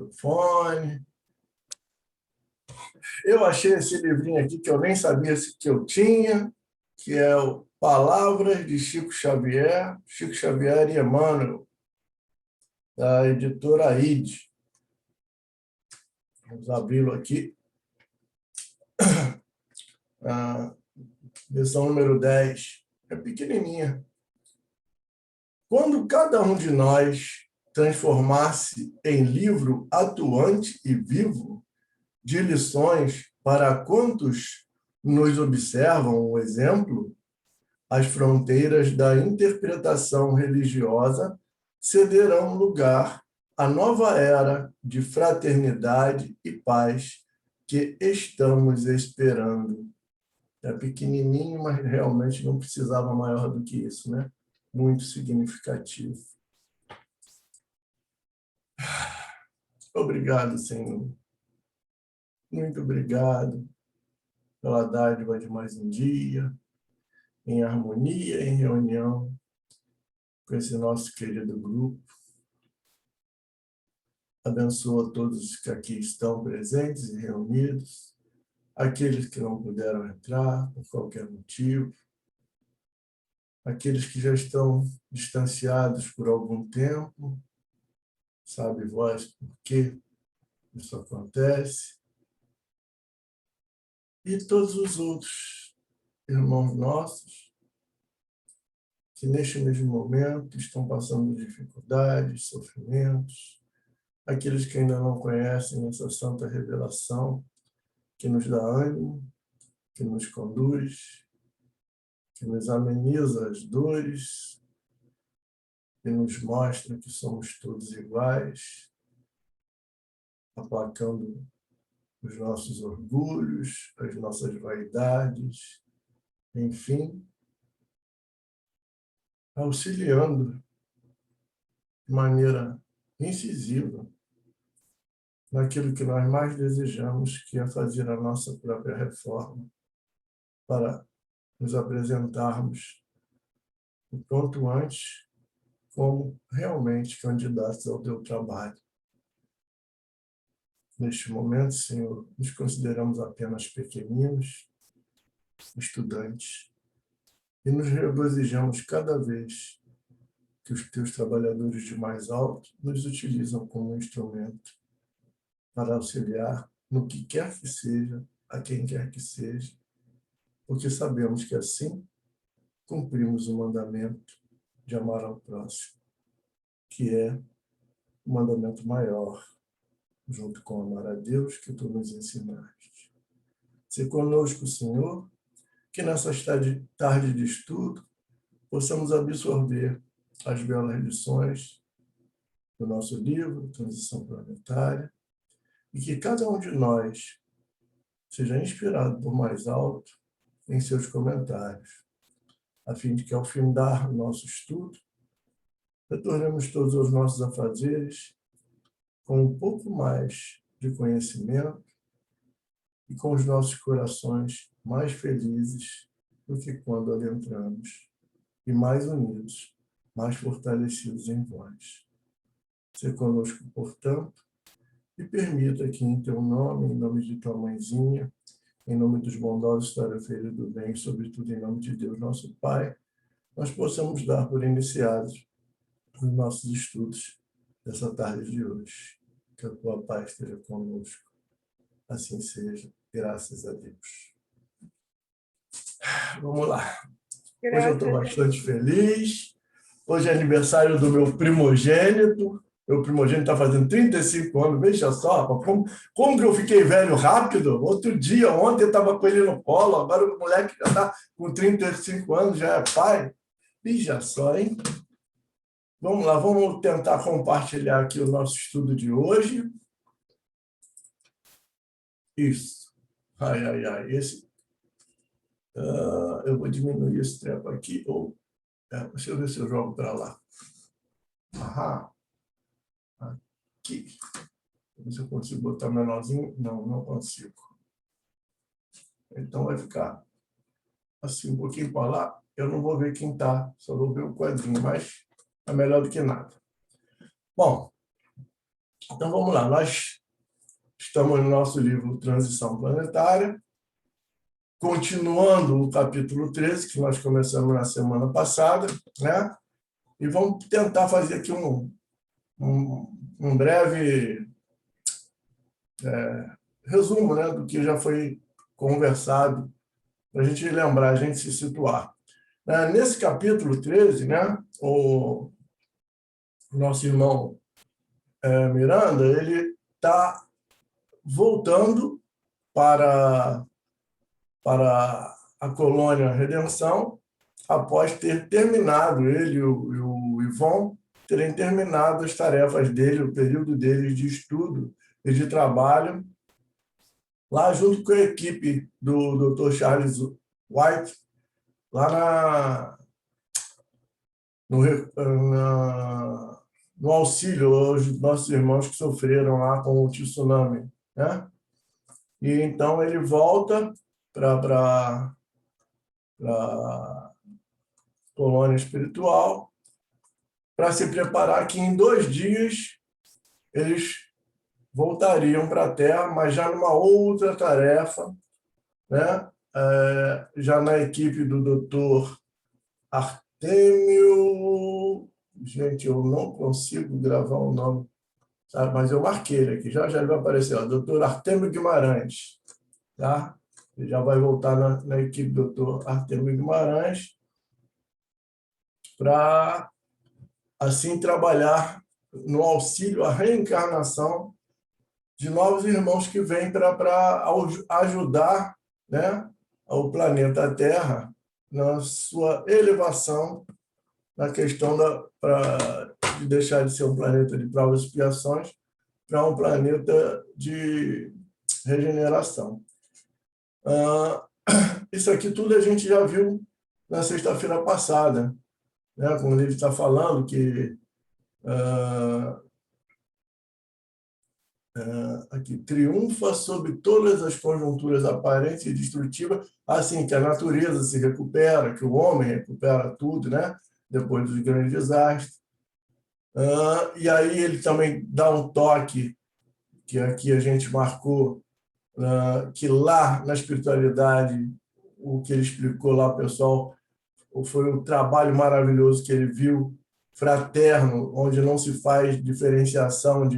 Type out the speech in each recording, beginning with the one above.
microfone. Eu achei esse livrinho aqui que eu nem sabia que eu tinha, que é o Palavras de Chico Xavier e Emmanuel, da editora Aide. Vamos abri-lo aqui. A lição número 10. É pequenininha. Quando cada um de nós transformar-se em livro atuante e vivo de lições para quantos nos observam o exemplo, as fronteiras da interpretação religiosa cederão lugar à nova era de fraternidade e paz que estamos esperando. É pequenininho, mas realmente não precisava maior do que isso, né? Muito significativo. Obrigado, Senhor. Muito obrigado pela dádiva de mais um dia, em harmonia, em reunião com esse nosso querido grupo. Abençoa todos que aqui estão presentes e reunidos, aqueles que não puderam entrar por qualquer motivo, aqueles que já estão distanciados por algum tempo, sabe vós por que isso acontece, e todos os outros irmãos nossos que neste mesmo momento estão passando dificuldades, sofrimentos, aqueles que ainda não conhecem essa santa revelação que nos dá ânimo, que nos conduz, que nos ameniza as dores, que nos mostra que somos todos iguais, aplacando os nossos orgulhos, as nossas vaidades, enfim, auxiliando de maneira incisiva naquilo que nós mais desejamos, que é fazer a nossa própria reforma, para nos apresentarmos o quanto antes como realmente candidatos ao teu trabalho. Neste momento, Senhor, nos consideramos apenas pequeninos, estudantes, e nos regozijamos cada vez que os teus trabalhadores de mais alto nos utilizam como instrumento para auxiliar no que quer que seja, a quem quer que seja, porque sabemos que assim cumprimos o mandamento de amar ao próximo, que é o mandamento maior, junto com amar a Deus, que tu nos ensinaste. Se conosco, Senhor, que nessa tarde de estudo possamos absorver as belas lições do nosso livro, Transição Planetária, e que cada um de nós seja inspirado por mais alto em seus comentários, a fim de que, ao findar o nosso estudo, retornemos todos aos nossos afazeres com um pouco mais de conhecimento e com os nossos corações mais felizes do que quando adentramos, e mais unidos, mais fortalecidos em vós. Se conosco, portanto, e permita que em teu nome, em nome de tua mãezinha, em nome dos bondosos tarefeiros do bem, sobretudo em nome de Deus, nosso Pai, nós possamos dar por iniciados os nossos estudos dessa tarde de hoje. Que a tua paz esteja conosco. Assim seja, graças a Deus. Vamos lá. Hoje eu estou bastante feliz. Hoje é aniversário do meu primogênito. Meu primogênito está fazendo 35 anos. Veja só, como que eu fiquei velho rápido. Outro dia, ontem, eu estava com ele no colo. Agora o moleque já está com 35 anos, já é pai. Veja só, hein? Vamos lá, vamos tentar compartilhar aqui o nosso estudo de hoje. Isso. Ai, ai, ai. Eu vou diminuir esse treco aqui. Deixa eu ver se eu jogo para lá. Aqui. Ver se eu consigo botar menorzinho. Não, não consigo. Então vai ficar assim, um pouquinho para lá. Eu não vou ver quem está, só vou ver o quadrinho, mas é melhor do que nada. Bom, Então, vamos lá. Nós estamos no nosso livro Transição Planetária, continuando o capítulo 13, que nós começamos na semana passada, né? E vamos tentar fazer aqui um breve resumo, né, do que já foi conversado, para a gente lembrar, a gente se situar. Nesse capítulo 13, né, o nosso irmão Miranda, ele está voltando para a colônia Redenção, após ter terminado, ele e o Ivon terem terminado as tarefas dele, o período deles de estudo e de trabalho, lá junto com a equipe do Dr. Charles White, lá no auxílio aos nossos irmãos que sofreram lá com o tsunami, né? E então ele volta para a colônia espiritual para se preparar que em 2 dias eles voltariam para a Terra, mas já numa outra tarefa, né? Já na equipe do Dr. Artêmio, gente, eu não consigo gravar o nome, sabe? Mas eu marquei ele aqui, já ele vai aparecer, ó, Dr. Artêmio Guimarães, tá? Ele já vai voltar na equipe do Dr. Artêmio Guimarães para, assim, trabalhar no auxílio à reencarnação de novos irmãos que vêm para ajudar, né, o planeta Terra na sua elevação, na questão de deixar de ser um planeta de provas e expiações para um planeta de regeneração. Isso aqui tudo a gente já viu na sexta-feira passada, né? Quando ele está falando que aqui, triunfa sobre todas as conjunturas aparentes e destrutivas, assim que a natureza se recupera, que o homem recupera tudo, né? Depois dos grandes desastres. E aí ele também dá um toque, que aqui a gente marcou, que lá na espiritualidade, o que ele explicou lá, pessoal, foi um trabalho maravilhoso que ele viu, fraterno, onde não se faz diferenciação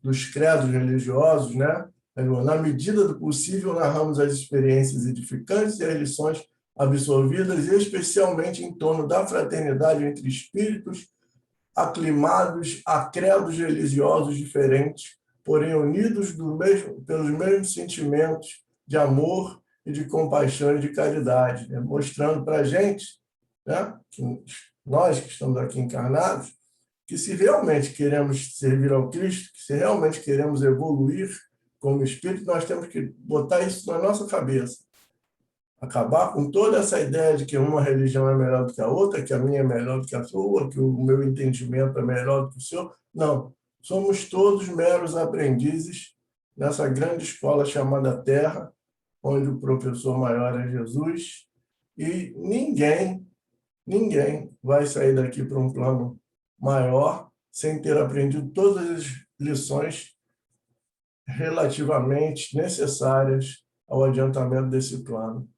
dos credos religiosos, né? Na medida do possível, narramos as experiências edificantes e as lições absorvidas, especialmente em torno da fraternidade entre espíritos aclimados a credos religiosos diferentes, porém unidos pelos mesmos sentimentos de amor e de compaixão e de caridade, né? Mostrando para a gente, né, que nós que estamos aqui encarnados, que se realmente queremos servir ao Cristo, que se realmente queremos evoluir como espírito, nós temos que botar isso na nossa cabeça. Acabar com toda essa ideia de que uma religião é melhor do que a outra, que a minha é melhor do que a sua, que o meu entendimento é melhor do que o seu. Não. Somos todos meros aprendizes nessa grande escola chamada Terra, onde o professor maior é Jesus, e ninguém vai sair daqui para um plano maior sem ter aprendido todas as lições relativamente necessárias ao adiantamento desse plano.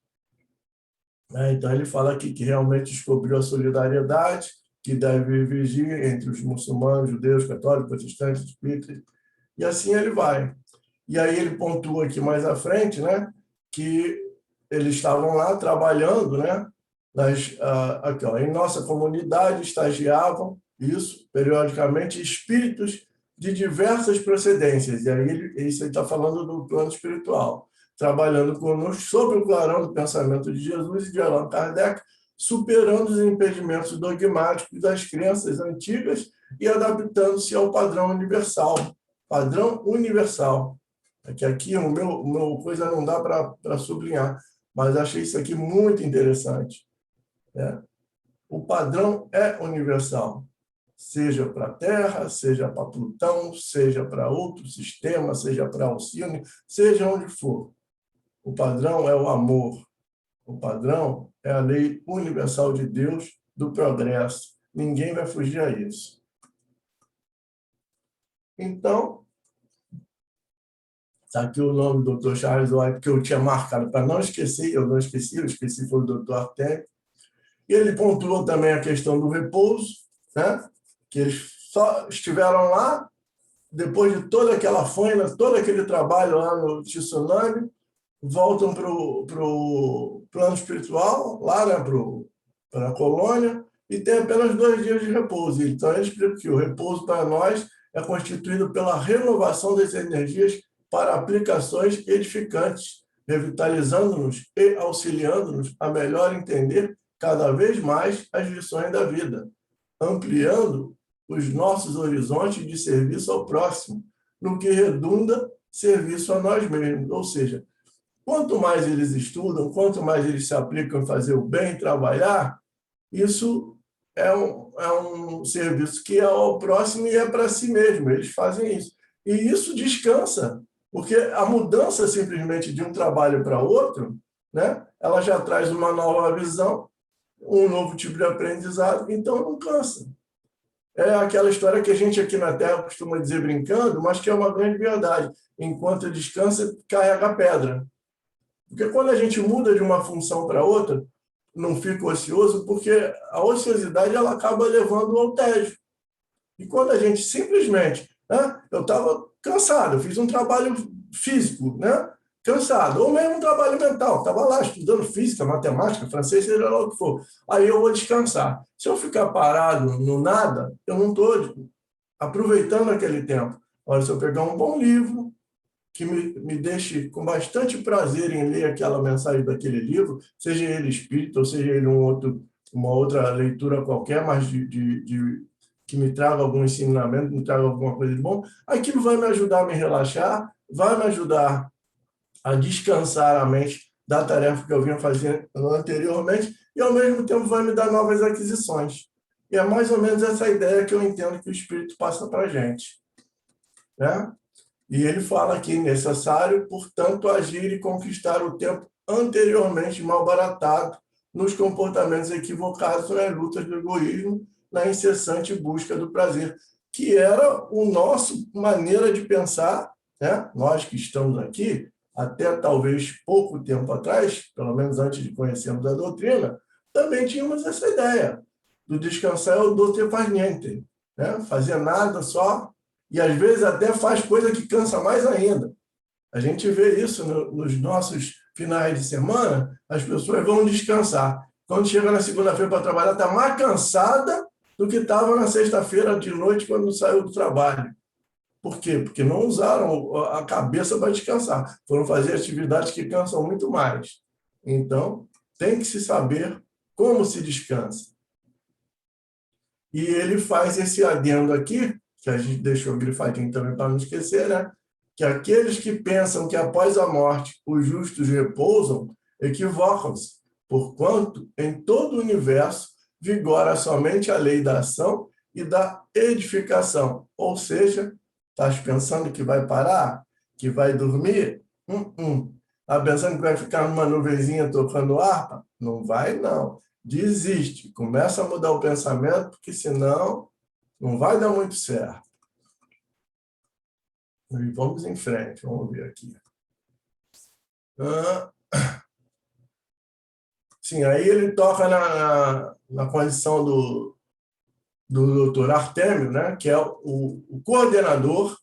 Então, ele fala aqui que realmente descobriu a solidariedade que deve vigir entre os muçulmanos, judeus, católicos, protestantes, espíritas, e assim ele vai. E aí ele pontua aqui mais à frente, né, que eles estavam lá trabalhando, né, aqui, ó, em nossa comunidade estagiavam, isso, periodicamente, espíritos de diversas procedências. E aí isso ele está falando do plano espiritual, trabalhando conosco sobre o clarão do pensamento de Jesus e de Allan Kardec, superando os impedimentos dogmáticos das crenças antigas e adaptando-se ao padrão universal. Padrão universal. É que aqui o meu coisa não dá para sublinhar, mas achei isso aqui muito interessante, né? O padrão é universal, seja para a Terra, seja para Plutão, seja para outro sistema, seja para Alcine, seja onde for. O padrão é o amor. O padrão é a lei universal de Deus do progresso. Ninguém vai fugir a isso. Então, está aqui o nome do Dr. Charles White, que eu tinha marcado para não esquecer, eu não esqueci, eu esqueci, foi o Dr. Artemio. E ele pontuou também a questão do repouso, né? Que eles só estiveram lá depois de toda aquela faina, todo aquele trabalho lá no tsunami, voltam para o plano espiritual, lá, né, para a colônia, e tem apenas 2 dias de repouso. Então, ele explica que o repouso para nós é constituído pela renovação das energias para aplicações edificantes, revitalizando-nos e auxiliando-nos a melhor entender cada vez mais as lições da vida, ampliando os nossos horizontes de serviço ao próximo, no que redunda serviço a nós mesmos. Ou seja, quanto mais eles estudam, quanto mais eles se aplicam em fazer o bem, trabalhar, isso é um serviço que é ao próximo e é para si mesmo. Eles fazem isso. E isso descansa, porque a mudança simplesmente de um trabalho para outro, né, ela já traz uma nova visão, um novo tipo de aprendizado, então não cansa. É aquela história que a gente aqui na Terra costuma dizer brincando, mas que é uma grande verdade. Enquanto descansa, carrega a pedra. Porque quando a gente muda de uma função para outra, não fica ocioso, porque a ociosidade ela acaba levando ao tédio. E quando a gente simplesmente... Né, eu estava cansado, eu fiz um trabalho físico, né, cansado, ou mesmo um trabalho mental, estava lá estudando física, matemática, francês, seja lá o que for. Aí eu vou descansar. Se eu ficar parado no nada, eu não estou aproveitando aquele tempo. Olha, se eu pegar um bom livro, que me deixe com bastante prazer em ler aquela mensagem daquele livro, seja ele espírita ou seja ele uma outra leitura qualquer, mas que me traga algum ensinamento, me traga alguma coisa de bom, aquilo vai me ajudar a me relaxar, vai me ajudar a descansar a mente da tarefa que eu vinha fazendo anteriormente e, ao mesmo tempo, vai me dar novas aquisições. E é mais ou menos essa ideia que eu entendo que o Espírito passa para a gente, né? E ele fala aqui, necessário, portanto, agir e conquistar o tempo anteriormente malbaratado nos comportamentos equivocados nas lutas do egoísmo, na incessante busca do prazer, que era o nosso maneira de pensar, né? Nós que estamos aqui, até talvez pouco tempo atrás, pelo menos antes de conhecermos a doutrina, também tínhamos essa ideia do descansar é o doce faz niente, né? Fazer nada só, e às vezes até faz coisa que cansa mais ainda. A gente vê isso nos nossos finais de semana, as pessoas vão descansar. Quando chega na segunda-feira para trabalhar, está mais cansada do que estava na sexta-feira de noite, quando saiu do trabalho. Por quê? Porque não usaram a cabeça para descansar. Foram fazer atividades que cansam muito mais. Então, tem que se saber como se descansa. E ele faz esse adendo aqui, que a gente deixou grifadinho também para não esquecer, né? Que aqueles que pensam que após a morte os justos repousam, equivocam-se, porquanto em todo o universo vigora somente a lei da ação e da edificação. Ou seja, estás pensando que vai parar? Que vai dormir? Está pensando que vai ficar numa nuvenzinha tocando harpa? Não vai, não. Desiste. Começa a mudar o pensamento, porque senão não vai dar muito certo. E vamos em frente, vamos ver aqui. Sim, aí ele toca na condição do Dr. Artemio, né, que é o coordenador.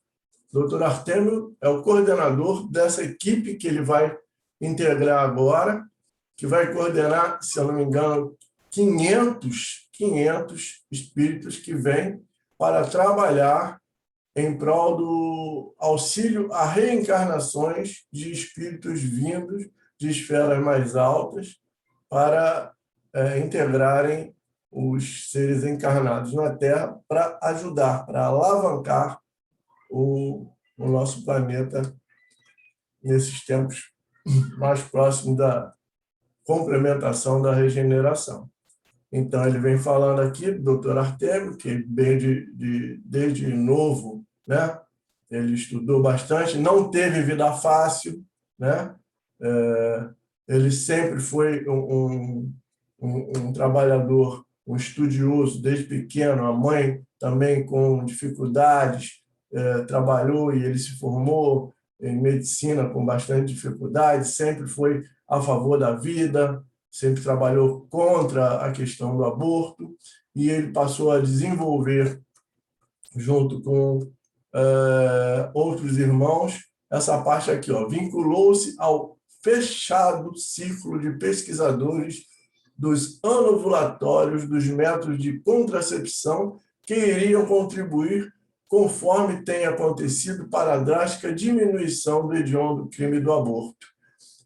O Dr. Artemio é o coordenador dessa equipe que ele vai integrar agora, que vai coordenar, se eu não me engano, 500 espíritos que vêm para trabalhar em prol do auxílio a reencarnações de espíritos vindos de esferas mais altas para integrarem os seres encarnados na Terra para ajudar, para alavancar o nosso planeta nesses tempos mais próximos da complementação da regeneração. Então, ele vem falando aqui do Dr. Artemio, que desde novo, né, ele estudou bastante, não teve vida fácil, né? Ele sempre foi um trabalhador, um estudioso desde pequeno, a mãe também com dificuldades, trabalhou e ele se formou em medicina com bastante dificuldade, sempre foi a favor da vida, sempre trabalhou contra a questão do aborto, e ele passou a desenvolver, junto com outros irmãos, essa parte aqui, ó, vinculou-se ao fechado ciclo de pesquisadores dos anovulatórios, dos métodos de contracepção que iriam contribuir, conforme tem acontecido, para a drástica diminuição do hediondo crime do aborto.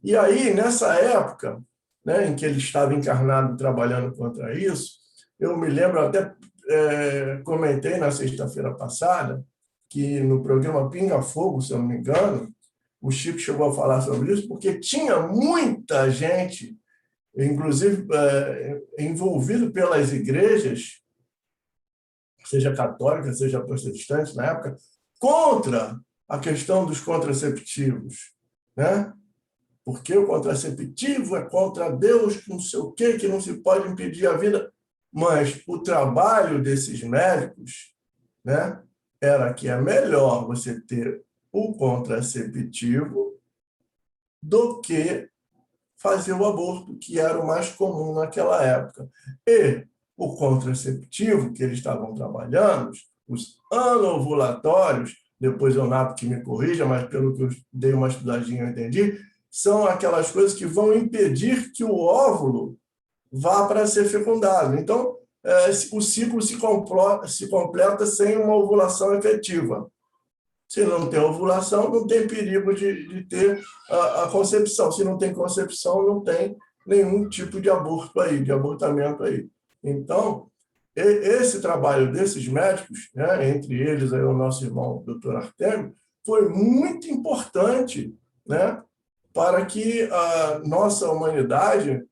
E aí, nessa época, né, em que ele estava encarnado trabalhando contra isso, eu me lembro, até comentei na sexta-feira passada, que no programa Pinga Fogo, se eu não me engano, o Chico chegou a falar sobre isso, porque tinha muita gente, inclusive envolvido pelas igrejas, seja católica, seja protestante na época, contra a questão dos contraceptivos, né? Porque o contraceptivo é contra Deus, que não sei o quê, que não se pode impedir a vida. Mas o trabalho desses médicos, né, era que é melhor você ter o contraceptivo do que fazer o aborto, que era o mais comum naquela época. E o contraceptivo que eles estavam trabalhando, os anovulatórios, depois o Nato que me corrija, mas pelo que eu dei uma estudadinha eu entendi, são aquelas coisas que vão impedir que o óvulo vá para ser fecundado. Então, o ciclo se completa sem uma ovulação efetiva. Se não tem ovulação, não tem perigo de ter a concepção. Se não tem concepção, não tem nenhum tipo de aborto aí, de abortamento aí. Então, esse trabalho desses médicos, né, entre eles aí o nosso irmão Dr. Artemio, foi muito importante, né, para que a nossa humanidade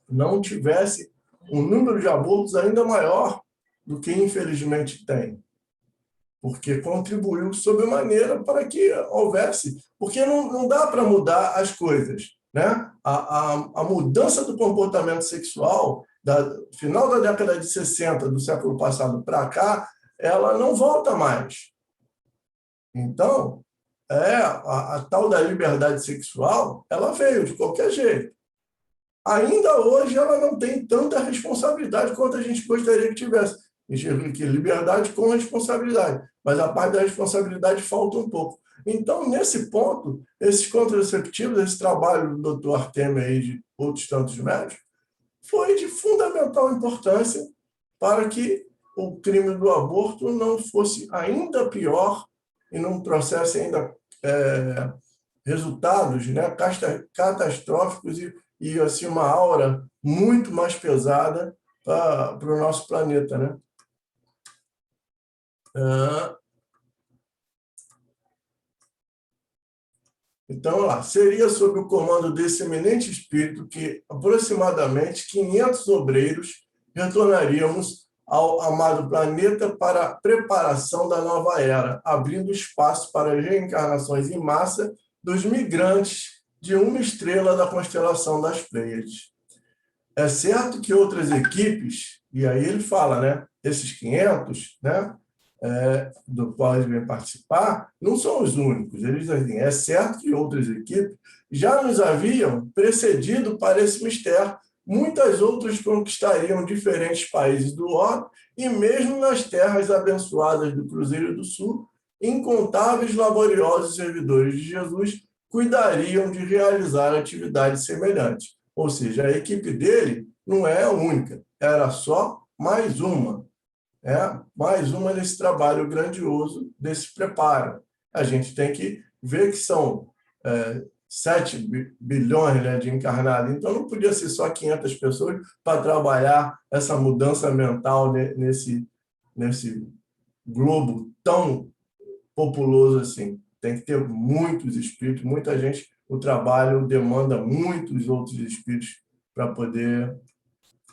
não tivesse um número de abortos ainda maior do que, infelizmente, tem. Porque contribuiu sobremaneira para que houvesse. Porque não dá para mudar as coisas, né? A mudança do comportamento sexual, final da década de 60 do século passado para cá, ela não volta mais. Então, a tal da liberdade sexual, ela veio de qualquer jeito. Ainda hoje, ela não tem tanta responsabilidade quanto a gente gostaria que tivesse. Que liberdade com responsabilidade, mas a parte da responsabilidade falta um pouco. Então, nesse ponto, esses contraceptivos, esse trabalho do Dr. Artemio e de outros tantos médicos, foi de fundamental importância para que o crime do aborto não fosse ainda pior e não trouxesse ainda resultados, né, catastróficos e assim, uma aura muito mais pesada para o nosso planeta, né? Então, lá, seria sob o comando desse eminente espírito que aproximadamente 500 obreiros retornaríamos ao amado planeta para a preparação da nova era, abrindo espaço para reencarnações em massa dos migrantes de uma estrela da constelação das Pleiades. É certo que outras equipes, e aí ele fala, né, esses 500, né, do qual eles vêm participar, não são os únicos. Eles dizem assim, é certo que outras equipes já nos haviam precedido para esse mistério. Muitas outras conquistariam diferentes países do orbe e mesmo nas terras abençoadas do Cruzeiro do Sul, incontáveis laboriosos servidores de Jesus cuidariam de realizar atividades semelhantes. Ou seja, a equipe dele não é a única, era só mais uma. Mais uma nesse trabalho grandioso desse preparo. A gente tem que ver que são 7 bilhões, né, de encarnados, então não podia ser só 500 pessoas para trabalhar essa mudança mental nesse globo tão populoso assim. Tem que ter muitos espíritos, muita gente. O trabalho demanda muitos outros espíritos para poder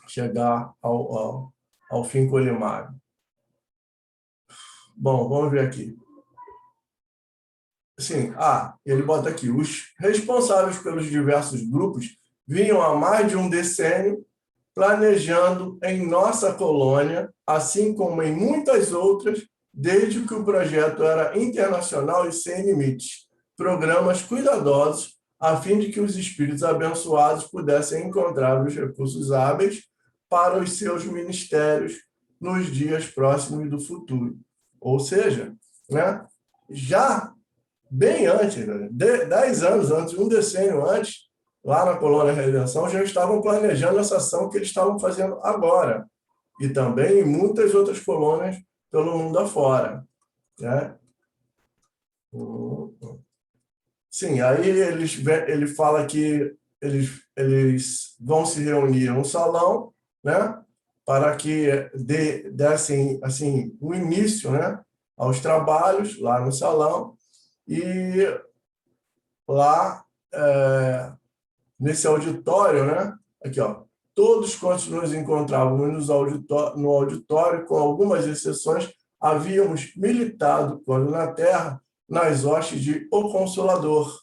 chegar ao fim colimário. Bom, vamos ver aqui. Sim, ele bota aqui, os responsáveis pelos diversos grupos vinham há mais de um decênio planejando em nossa colônia, assim como em muitas outras, desde que o projeto era internacional e sem limites, programas cuidadosos a fim de que os espíritos abençoados pudessem encontrar os recursos hábeis para os seus ministérios nos dias próximos do futuro. Ou seja, né, já bem antes, né, 10 anos antes, um decênio antes, lá na Colônia Redenção, já estavam planejando essa ação que eles estavam fazendo agora. E também em muitas outras colônias pelo mundo afora. Né? Sim, aí ele fala que eles vão se reunir no salão, né, para que dessem assim, o início, né, aos trabalhos lá no salão, e lá, nesse auditório, né, aqui, ó, todos quantos nos encontrávamos no auditório, com algumas exceções, havíamos militado, quando na Terra, nas hostes de O Consolador,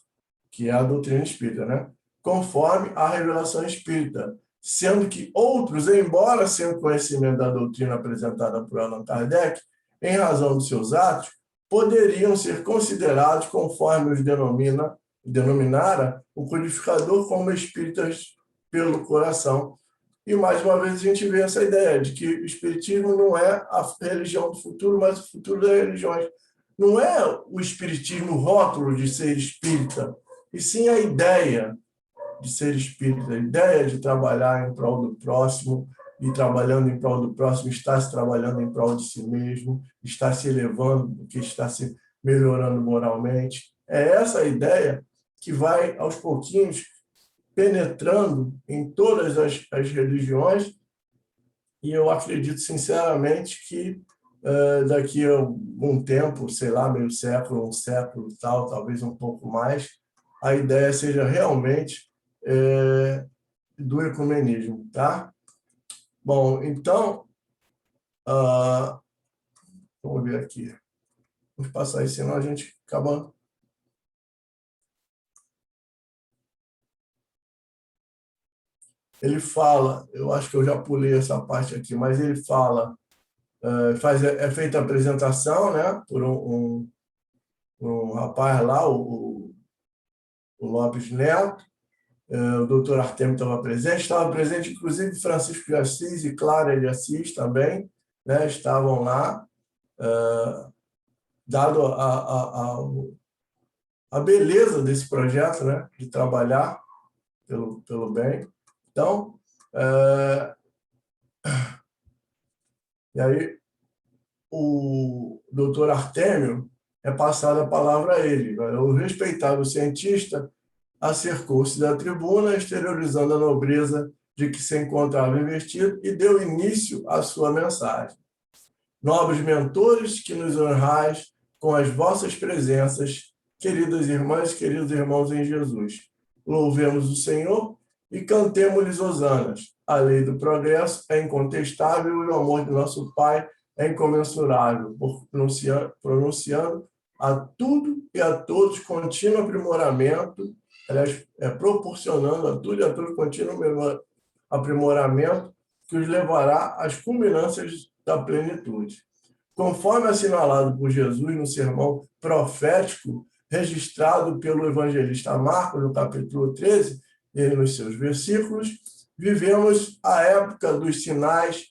que é a doutrina espírita, né? Conforme a revelação espírita, sendo que outros, embora sem conhecimento da doutrina apresentada por Allan Kardec, em razão dos seus atos, poderiam ser considerados, conforme os denominara o codificador, como espíritas pelo coração. E, mais uma vez, a gente vê essa ideia de que o espiritismo não é a religião do futuro, mas o futuro das religiões. Não é o espiritismo o rótulo de ser espírita, e sim a ideia de ser espírita, a ideia de trabalhar em prol do próximo, e trabalhando em prol do próximo, está se trabalhando em prol de si mesmo, está se elevando, porque está se melhorando moralmente. É essa a ideia que vai, aos pouquinhos, penetrando em todas as religiões, e eu acredito, sinceramente, que daqui a um tempo, sei lá, meio século, um século e tal, talvez um pouco mais, a ideia seja realmente do ecumenismo, tá? Bom, então, vamos ver aqui. Vamos passar isso, senão a gente acaba... Ele fala, eu acho que eu já pulei essa parte aqui, mas ele fala, é feita a apresentação, né, por um rapaz lá, o Lopes Neto, o doutor Artemio estava presente, inclusive Francisco de Assis e Clara de Assis também, né, estavam lá, dado a beleza desse projeto, né, de trabalhar pelo bem. Então, e aí o doutor Artemio é passada a palavra a ele. O respeitável cientista acercou-se da tribuna, exteriorizando a nobreza de que se encontrava investido, e deu início à sua mensagem. Nobres mentores, que nos honrais com as vossas presenças, queridas irmãs, queridos irmãos em Jesus. Louvemos o Senhor e cantemos-lhes hosanas. A lei do progresso é incontestável e o amor de nosso Pai é incomensurável, pronunciando a tudo e a todos contínuo aprimoramento, aliás, proporcionando a tudo e a todos contínuo aprimoramento que os levará às culminâncias da plenitude. Conforme assinalado por Jesus no sermão profético registrado pelo evangelista Marcos, no capítulo 13, e nos seus versículos, vivemos a época dos sinais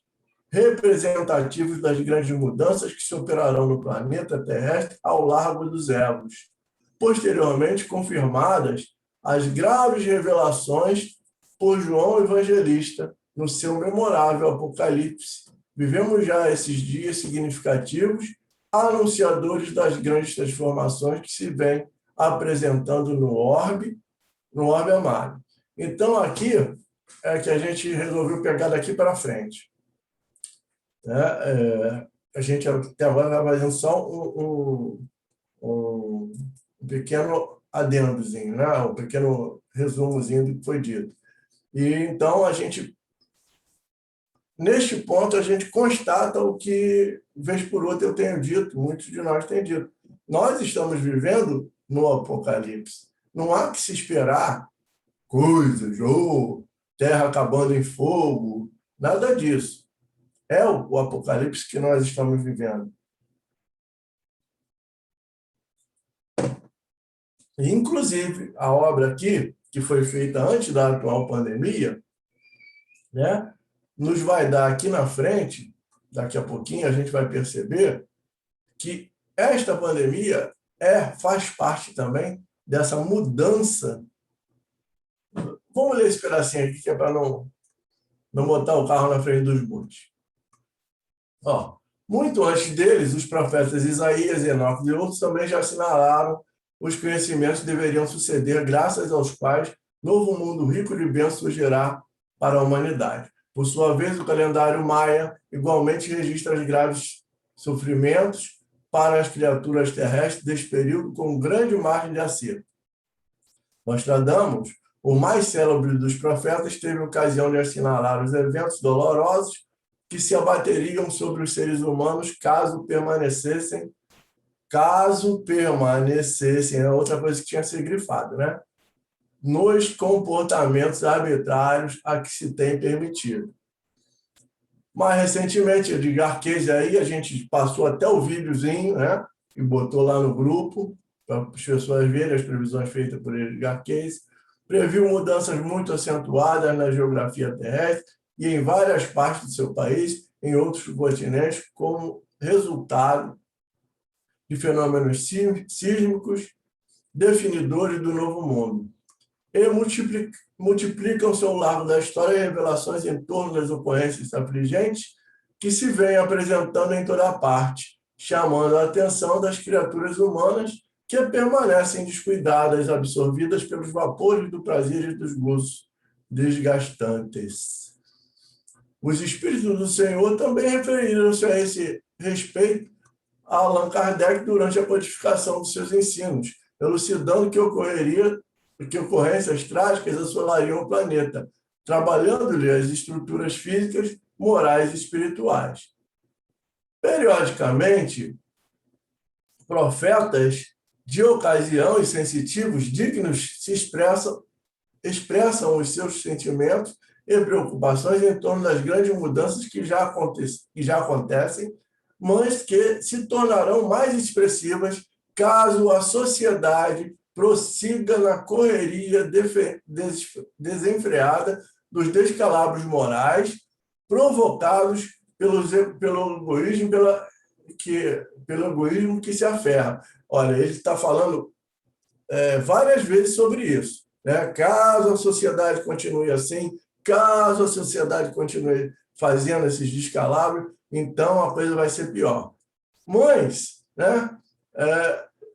representativos das grandes mudanças que se operarão no planeta terrestre ao largo dos séculos. Posteriormente confirmadas as graves revelações por João Evangelista no seu memorável Apocalipse. Vivemos já esses dias significativos, anunciadores das grandes transformações que se vêm apresentando no orbe amado. Então, aqui é que a gente resolveu pegar daqui para frente. A gente até agora vai fazendo só um pequeno adendozinho, né? Um pequeno resumozinho do que foi dito. E então neste ponto a gente constata o que vez por outra eu tenho dito, muitos de nós têm dito. Nós estamos vivendo no Apocalipse. Não há que se esperar coisas ou terra acabando em fogo, nada disso. É o Apocalipse que nós estamos vivendo. E, inclusive, a obra aqui, que foi feita antes da atual pandemia, né, nos vai dar aqui na frente, daqui a pouquinho a gente vai perceber que esta pandemia faz parte também dessa mudança. Vamos ler esse pedacinho aqui, que é para não botar o carro na frente dos bois. Ó, muito antes deles, os profetas Isaías, Enoque e outros também já assinalaram os conhecimentos que deveriam suceder, graças aos quais novo mundo rico de bênçãos surgirá para a humanidade. Por sua vez, o calendário maia igualmente registra os graves sofrimentos para as criaturas terrestres deste período com grande margem de acerto. Nostradamus, o mais célebre dos profetas, teve ocasião de assinalar os eventos dolorosos que se abateriam sobre os seres humanos caso permanecessem, é outra coisa que tinha que ser grifado, né? Nos comportamentos arbitrários a que se tem permitido. Mais recentemente, Edgar Cayce, aí a gente passou até o videozinho, né? E botou lá no grupo, para as pessoas verem as previsões feitas por Edgar Cayce. Previu mudanças muito acentuadas na geografia terrestre e em várias partes do seu país, em outros continentes, como resultado de fenômenos sísmicos definidores do novo mundo. E multiplicam-se ao largo da história revelações em torno das ocorrências afligentes que se vêm apresentando em toda parte, chamando a atenção das criaturas humanas que permanecem descuidadas, absorvidas pelos vapores do prazer e dos gozos desgastantes. Os Espíritos do Senhor também referiram-se a esse respeito a Allan Kardec durante a codificação dos seus ensinos, elucidando que ocorrências trágicas assolariam o planeta, trabalhando-lhe as estruturas físicas, morais e espirituais. Periodicamente, profetas de ocasião e sensitivos dignos expressam os seus sentimentos e preocupações em torno das grandes mudanças que já acontecem, mas que se tornarão mais expressivas caso a sociedade prossiga na correria desenfreada dos descalabros morais provocados pelo egoísmo que se aferra. Olha, ele está falando várias vezes sobre isso, né? Caso a sociedade continue assim, caso a sociedade continue fazendo esses descalabros, então a coisa vai ser pior. Mas, né,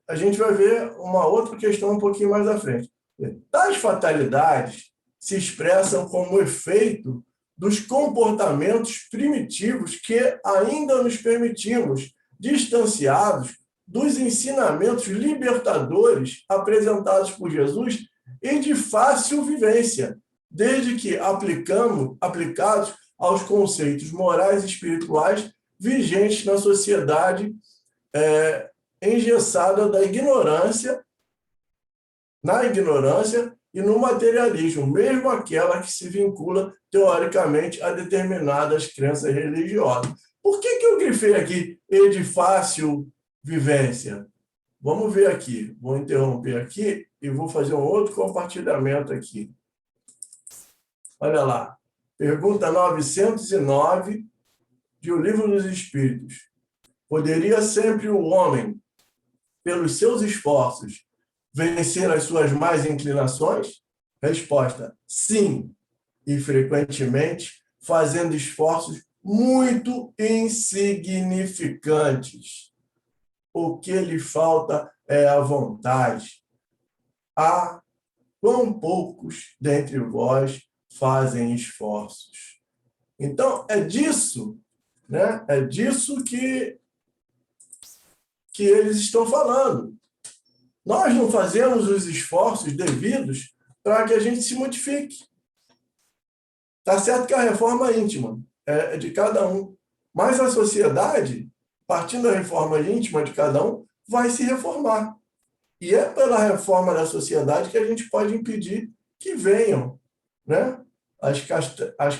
a gente vai ver uma outra questão um pouquinho mais à frente. Tais fatalidades se expressam como efeito dos comportamentos primitivos que ainda nos permitimos, distanciados dos ensinamentos libertadores apresentados por Jesus e de fácil vivência, desde que aplicados aos conceitos morais e espirituais vigentes na sociedade engessada na ignorância e no materialismo, mesmo aquela que se vincula teoricamente a determinadas crenças religiosas. Por que eu grifei aqui e de fácil vivência? Vamos ver aqui. Vou interromper aqui e vou fazer um outro compartilhamento aqui. Olha lá. Pergunta 909 de O Livro dos Espíritos. Poderia sempre o homem, pelos seus esforços, vencer as suas más inclinações? Resposta: sim, e frequentemente fazendo esforços muito insignificantes. O que lhe falta é a vontade. Há quão poucos dentre vós fazem esforços. Então, é disso, né? É disso que eles estão falando. Nós não fazemos os esforços devidos para que a gente se modifique. Está certo que a reforma íntima é de cada um, mas a sociedade, partindo da reforma íntima de cada um, vai se reformar. E é pela reforma da sociedade que a gente pode impedir que venham, né, as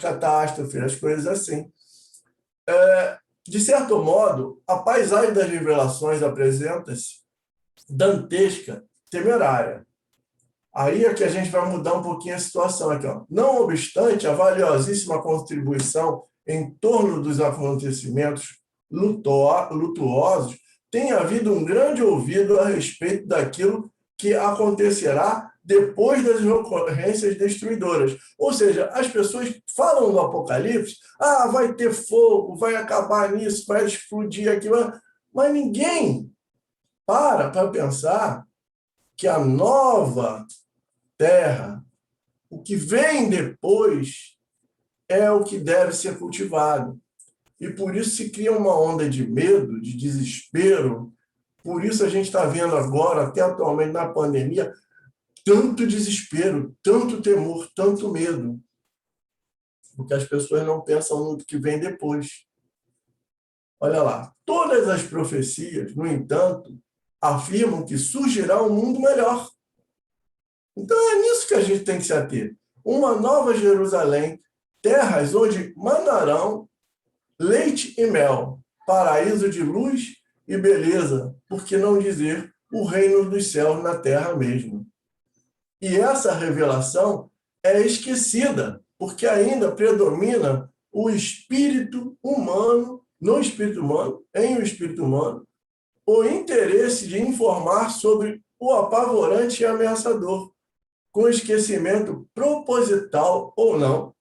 catástrofes, as coisas assim. De certo modo, a paisagem das revelações apresenta-se dantesca temerária. Aí é que a gente vai mudar um pouquinho a situação aqui, ó. Não obstante a valiosíssima contribuição em torno dos acontecimentos lutuosos, tem havido um grande ouvido a respeito daquilo que acontecerá depois das ocorrências destruidoras. Ou seja, as pessoas falam do Apocalipse, vai ter fogo, vai acabar nisso, vai explodir aquilo, mas ninguém para pensar que a nova terra, o que vem depois, é o que deve ser cultivado. E por isso se cria uma onda de medo, de desespero. Por isso a gente está vendo agora, até atualmente na pandemia, tanto desespero, tanto temor, tanto medo. Porque as pessoas não pensam no que vem depois. Olha lá, todas as profecias, no entanto, afirmam que surgirá um mundo melhor. Então é nisso que a gente tem que se ater. Uma nova Jerusalém, terras onde manarão leite e mel, paraíso de luz e beleza, por que não dizer o reino dos céus na terra mesmo. E essa revelação é esquecida, porque ainda predomina o espírito humano, no espírito humano, em o espírito humano, o interesse de informar sobre o apavorante e ameaçador, com esquecimento proposital ou não,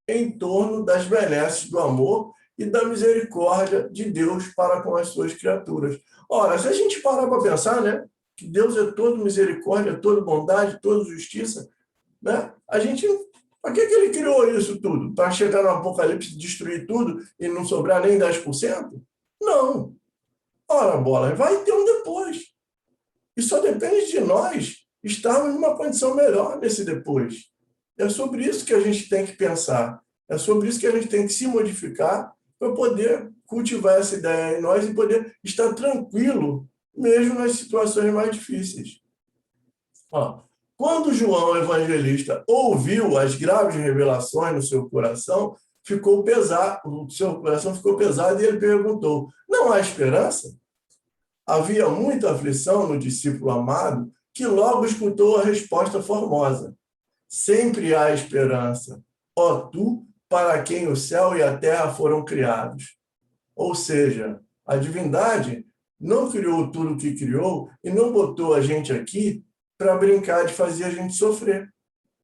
em torno das benesses do amor e da misericórdia de Deus para com as suas criaturas. Ora, se a gente parar para pensar, né, que Deus é todo misericórdia, todo bondade, toda justiça, né? A gente, para que ele criou isso tudo? Para chegar no Apocalipse, destruir tudo e não sobrar nem 10%? Não. Ora, bola, vai ter um depois. E só depende de nós estarmos numa condição melhor nesse depois. É sobre isso que a gente tem que pensar. É sobre isso que a gente tem que se modificar para poder cultivar essa ideia em nós e poder estar tranquilo, mesmo nas situações mais difíceis. Quando João Evangelista ouviu as graves revelações no seu coração, o seu coração ficou pesado e ele perguntou: não há esperança? Havia muita aflição no discípulo amado, que logo escutou a resposta formosa: sempre há esperança, ó tu, para quem o céu e a terra foram criados. Ou seja, a divindade não criou tudo o que criou e não botou a gente aqui para brincar de fazer a gente sofrer.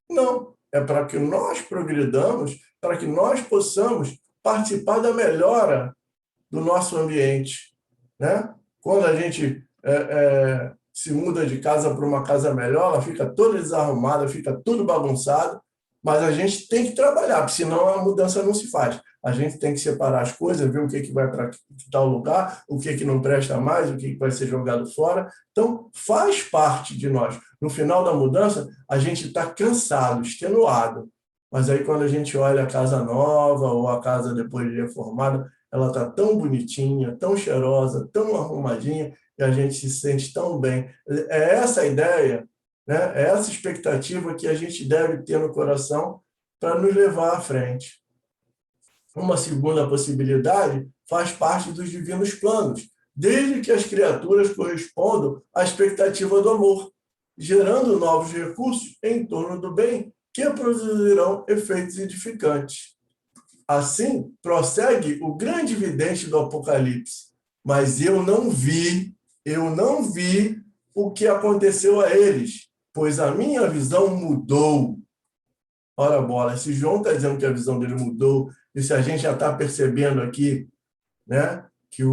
Não, é para que nós progridamos, para que nós possamos participar da melhora do nosso ambiente, né? Quando a gente se muda de casa para uma casa melhor, ela fica toda desarrumada, fica tudo bagunçado, mas a gente tem que trabalhar, porque senão a mudança não se faz. A gente tem que separar as coisas, ver o que vai para tal lugar, o que não presta mais, o que vai ser jogado fora. Então, faz parte de nós. No final da mudança, a gente está cansado, extenuado. Mas aí, quando a gente olha a casa nova ou a casa depois de reformada, ela está tão bonitinha, tão cheirosa, tão arrumadinha, e a gente se sente tão bem. É essa a ideia, né? É essa expectativa que a gente deve ter no coração para nos levar à frente. Uma segunda possibilidade faz parte dos divinos planos, desde que as criaturas correspondam à expectativa do amor, gerando novos recursos em torno do bem que produzirão efeitos edificantes. Assim, prossegue o grande vidente do Apocalipse. Mas eu não vi o que aconteceu a eles, pois a minha visão mudou. Ora, bola, se João está dizendo que a visão dele mudou, e se a gente já está percebendo aqui, né, que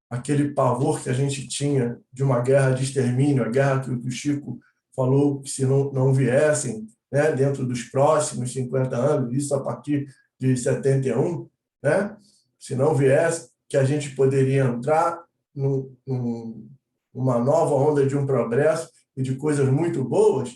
aquele pavor que a gente tinha de uma guerra de extermínio, a guerra que o Chico falou que se não viessem, né, dentro dos próximos 50 anos, isso a partir de 71, né, se não viesse, que a gente poderia entrar numa nova onda de um progresso e de coisas muito boas,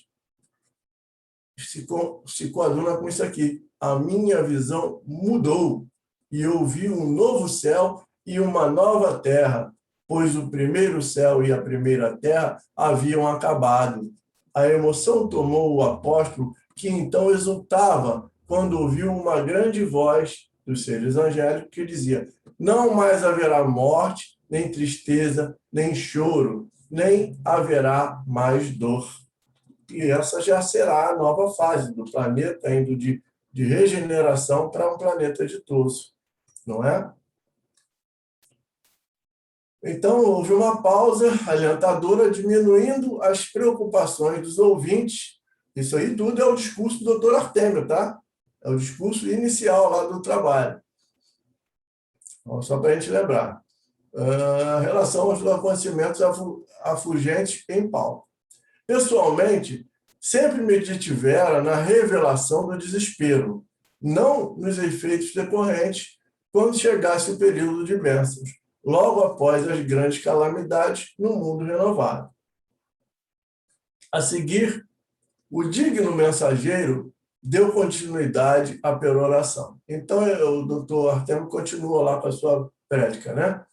se coaduna com isso aqui. A minha visão mudou e eu vi um novo céu e uma nova terra, pois o primeiro céu e a primeira terra haviam acabado. A emoção tomou o apóstolo, que então exultava quando ouviu uma grande voz dos seres angélicos que dizia: não mais haverá morte, nem tristeza, nem choro, nem haverá mais dor. E essa já será a nova fase do planeta, indo de regeneração para um planeta ditoso, não é? Então, houve uma pausa alentadora, diminuindo as preocupações dos ouvintes. Isso aí tudo é o discurso do Dr. Artemio, tá? É o discurso inicial lá do trabalho. Então, só para a gente lembrar. Em relação aos acontecimentos afugentes em pauta. Pessoalmente, sempre me detivera na revelação do desespero, não nos efeitos decorrentes quando chegasse o período de bênçãos, logo após as grandes calamidades no mundo renovado. A seguir, o digno mensageiro deu continuidade à peroração. Então, o doutor Artemio continua lá com a sua prédica, né?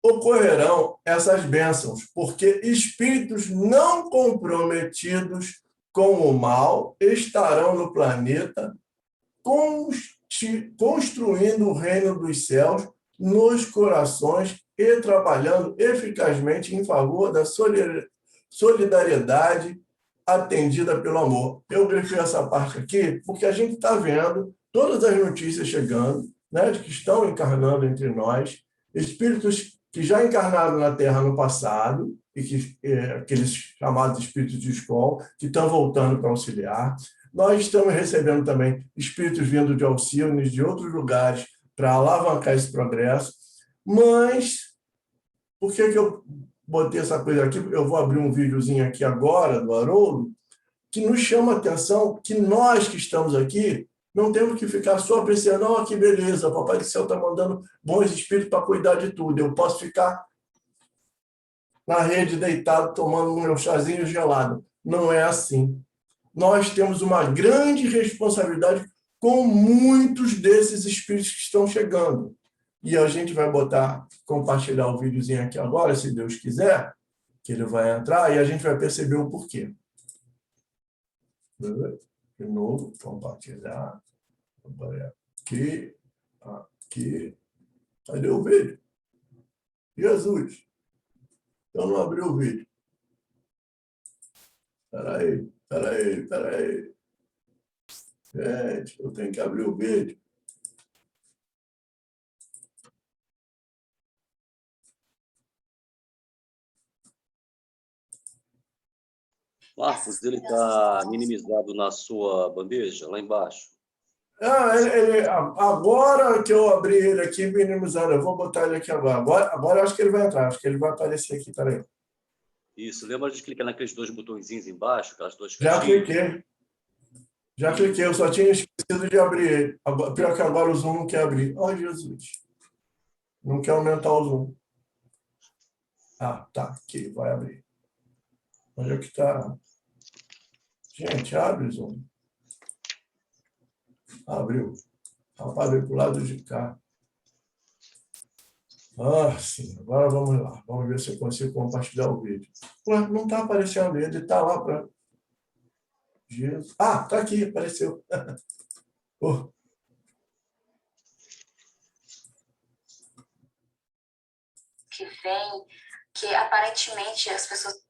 Ocorrerão essas bênçãos, porque espíritos não comprometidos com o mal estarão no planeta construindo o reino dos céus nos corações e trabalhando eficazmente em favor da solidariedade atendida pelo amor. Eu grifei essa parte aqui porque a gente está vendo todas as notícias chegando, né, de que estão encarnando entre nós, espíritos que já encarnaram na Terra no passado, e que aqueles chamados espíritos de escola, que estão voltando para auxiliar. Nós estamos recebendo também espíritos vindo de Alcíones, de outros lugares, para alavancar esse progresso. Mas, por que eu botei essa coisa aqui? Eu vou abrir um videozinho aqui agora, do Haroldo, que nos chama a atenção que nós que estamos aqui não temos que ficar só apreciando, oh, que beleza, o Papai do Céu está mandando bons espíritos para cuidar de tudo. Eu posso ficar na rede deitado, tomando um meu chazinho gelado. Não é assim. Nós temos uma grande responsabilidade com muitos desses espíritos que estão chegando. E a gente vai compartilhar o videozinho aqui agora, se Deus quiser, que ele vai entrar, e a gente vai perceber o porquê. De novo, compartilhar. Aqui, aqui. Cadê o vídeo? Jesus! Eu não abri o vídeo. Espera aí. Gente, eu tenho que abrir o vídeo. Marcos, ele está minimizado na sua bandeja, lá embaixo. Agora que eu abri ele aqui, minimizado, eu vou botar ele aqui agora. Agora eu acho que ele vai entrar, acho que ele vai aparecer aqui, peraí. Isso, lembra de clicar naqueles dois botõezinhos embaixo, aquelas duas Já caixinhas? cliquei. Já cliquei, eu só tinha esquecido de abrir ele. Pior que agora o Zoom não quer abrir. Ai, Jesus. Não quer aumentar o Zoom. Ah, tá, aqui, vai abrir. Onde é que está? Gente, abre o Zoom. Abriu. Rapaz, veio para o lado de cá. Ah, sim. Agora vamos lá. Vamos ver se eu consigo compartilhar o vídeo. Ué, não está aparecendo ele. Está lá para... Jesus. Ah, está aqui, apareceu. Oh. Que vem, que aparentemente as pessoas...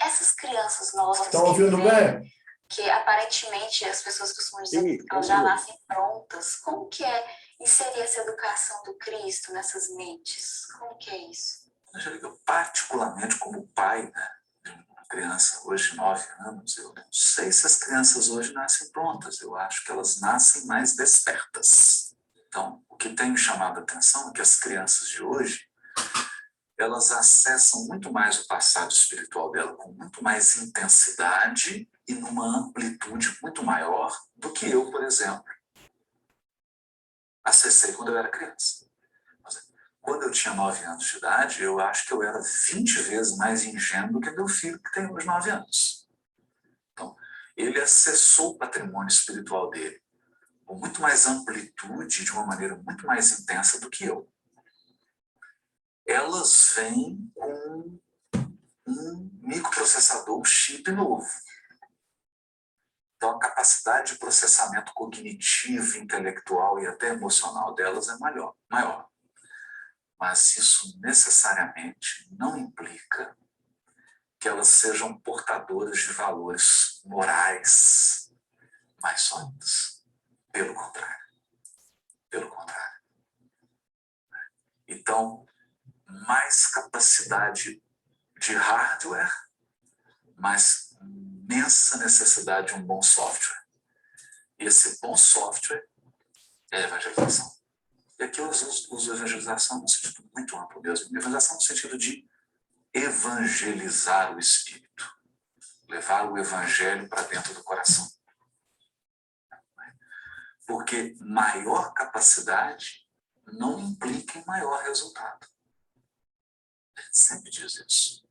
Essas crianças novas... Estão ouvindo bem? Que aparentemente as pessoas costumam dizer que elas já nascem prontas. Como que é inserir essa educação do Cristo nessas mentes? Como que é isso? Eu, particularmente, como pai, né, de uma criança hoje de 9 anos, eu não sei se as crianças hoje nascem prontas. Eu acho que elas nascem mais despertas. Então, o que tem me chamado a atenção é que as crianças de hoje, elas acessam muito mais o passado espiritual dela com muito mais intensidade e numa amplitude muito maior do que eu, por exemplo, acessei quando eu era criança. Quando eu tinha 9 anos de idade, eu acho que eu era 20 vezes mais ingênuo do que meu filho, que tem hoje 9 anos. Então, ele acessou o patrimônio espiritual dele com muito mais amplitude, de uma maneira muito mais intensa do que eu. Elas vêm com um microprocessador, um chip novo. Então, a capacidade de processamento cognitivo, intelectual e até emocional delas é maior. mas isso necessariamente não implica que elas sejam portadoras de valores morais mais sólidos. Pelo contrário. Pelo contrário. Então, mais capacidade de hardware, mais imensa necessidade de um bom software. E esse bom software é a evangelização. E aqui eu uso evangelização no sentido muito amplo mesmo. Evangelização no sentido de evangelizar o espírito. Levar o evangelho para dentro do coração. Porque maior capacidade não implica em maior resultado. A gente sempre diz isso.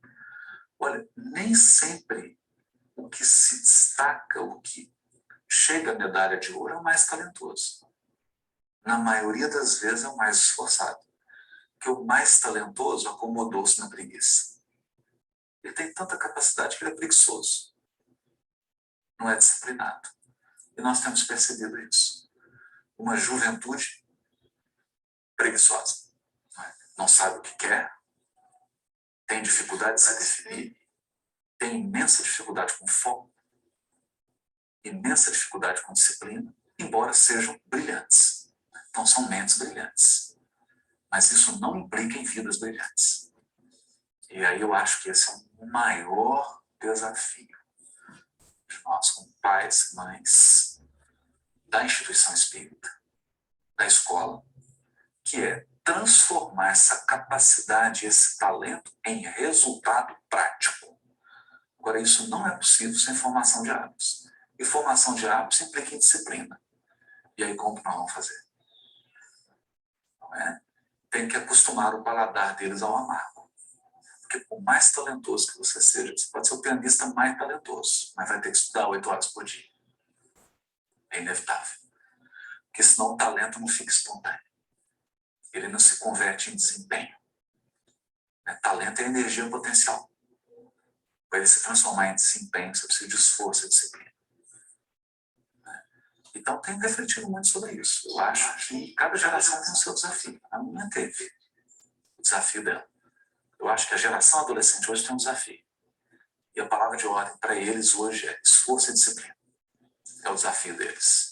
Olha, nem sempre o que se destaca, o que chega à medalha de ouro é o mais talentoso. Na maioria das vezes é o mais esforçado. Porque o mais talentoso acomodou-se na preguiça. Ele tem tanta capacidade que ele é preguiçoso. Não é disciplinado. E nós temos percebido isso. Uma juventude preguiçosa. Não sabe o que quer, tem dificuldade de se definir, tem imensa dificuldade com foco, imensa dificuldade com disciplina, embora sejam brilhantes. Então são mentes brilhantes. Mas isso não implica em vidas brilhantes. E aí eu acho que esse é o maior desafio de nós, como pais, mães, da instituição espírita, da escola, que é transformar essa capacidade, esse talento em resultado prático. Agora, isso não é possível sem formação de hábitos. E formação de hábitos implica em disciplina. E aí, como nós vamos fazer? Não é? Tem que acostumar o paladar deles ao amargo. Porque por mais talentoso que você seja, você pode ser o pianista mais talentoso, mas vai ter que estudar 8 horas por dia. É inevitável. Porque senão o talento não fica espontâneo. Ele não se converte em desempenho. Talento é energia potencial. Para ele se transformar em desempenho, você precisa de esforço e disciplina. Então, tenho refletido muito sobre isso. Eu acho que cada geração tem o seu desafio. A minha teve o desafio dela. Eu acho que a geração adolescente hoje tem um desafio. E a palavra de ordem para eles hoje é esforço e disciplina. É o desafio deles.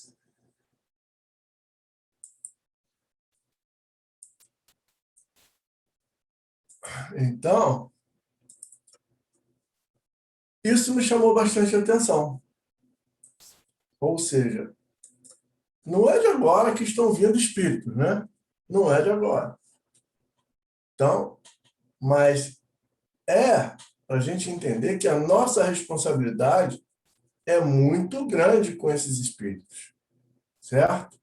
Então, isso me chamou bastante atenção. Ou seja, não é de agora que estão vindo espíritos, né? Não é de agora. Então, mas é para a gente entender que a nossa responsabilidade é muito grande com esses espíritos, certo?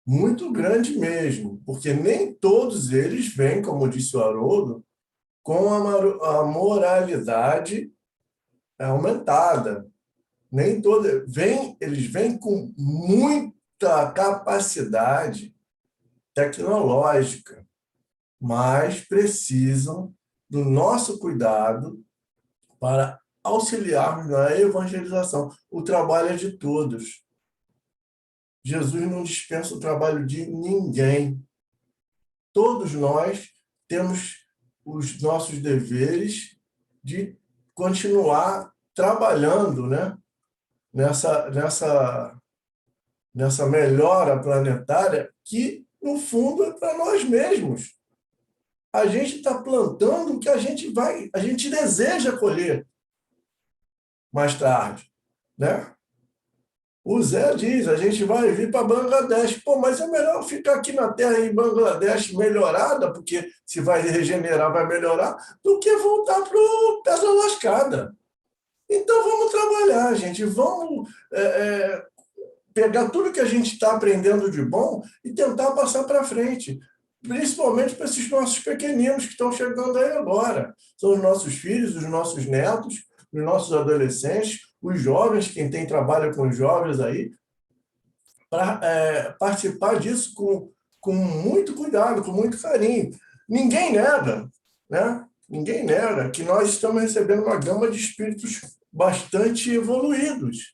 Muito grande mesmo, porque nem todos eles vêm, como disse o Haroldo, com a moralidade aumentada. Nem todos eles vêm com muita capacidade tecnológica, mas precisam do nosso cuidado para auxiliarmos na evangelização. O trabalho é de todos. Jesus não dispensa o trabalho de ninguém. Todos nós temos os nossos deveres de continuar trabalhando, né? nessa melhora planetária que, no fundo, é para nós mesmos. A gente está plantando o que a gente deseja colher mais tarde, né? O Zé diz, a gente vai vir para Bangladesh. Pô, mas é melhor ficar aqui na Terra em Bangladesh melhorada, porque se vai regenerar, vai melhorar, do que voltar para o Pedra Lascada. Então, vamos trabalhar, gente. Vamos pegar tudo que a gente está aprendendo de bom e tentar passar para frente. Principalmente para esses nossos pequeninos que estão chegando aí agora. São os nossos filhos, os nossos netos, os nossos adolescentes, os jovens, quem tem trabalho com os jovens aí, para participar disso com muito cuidado, com muito carinho. Ninguém nega, né? Ninguém nega que nós estamos recebendo uma gama de espíritos bastante evoluídos.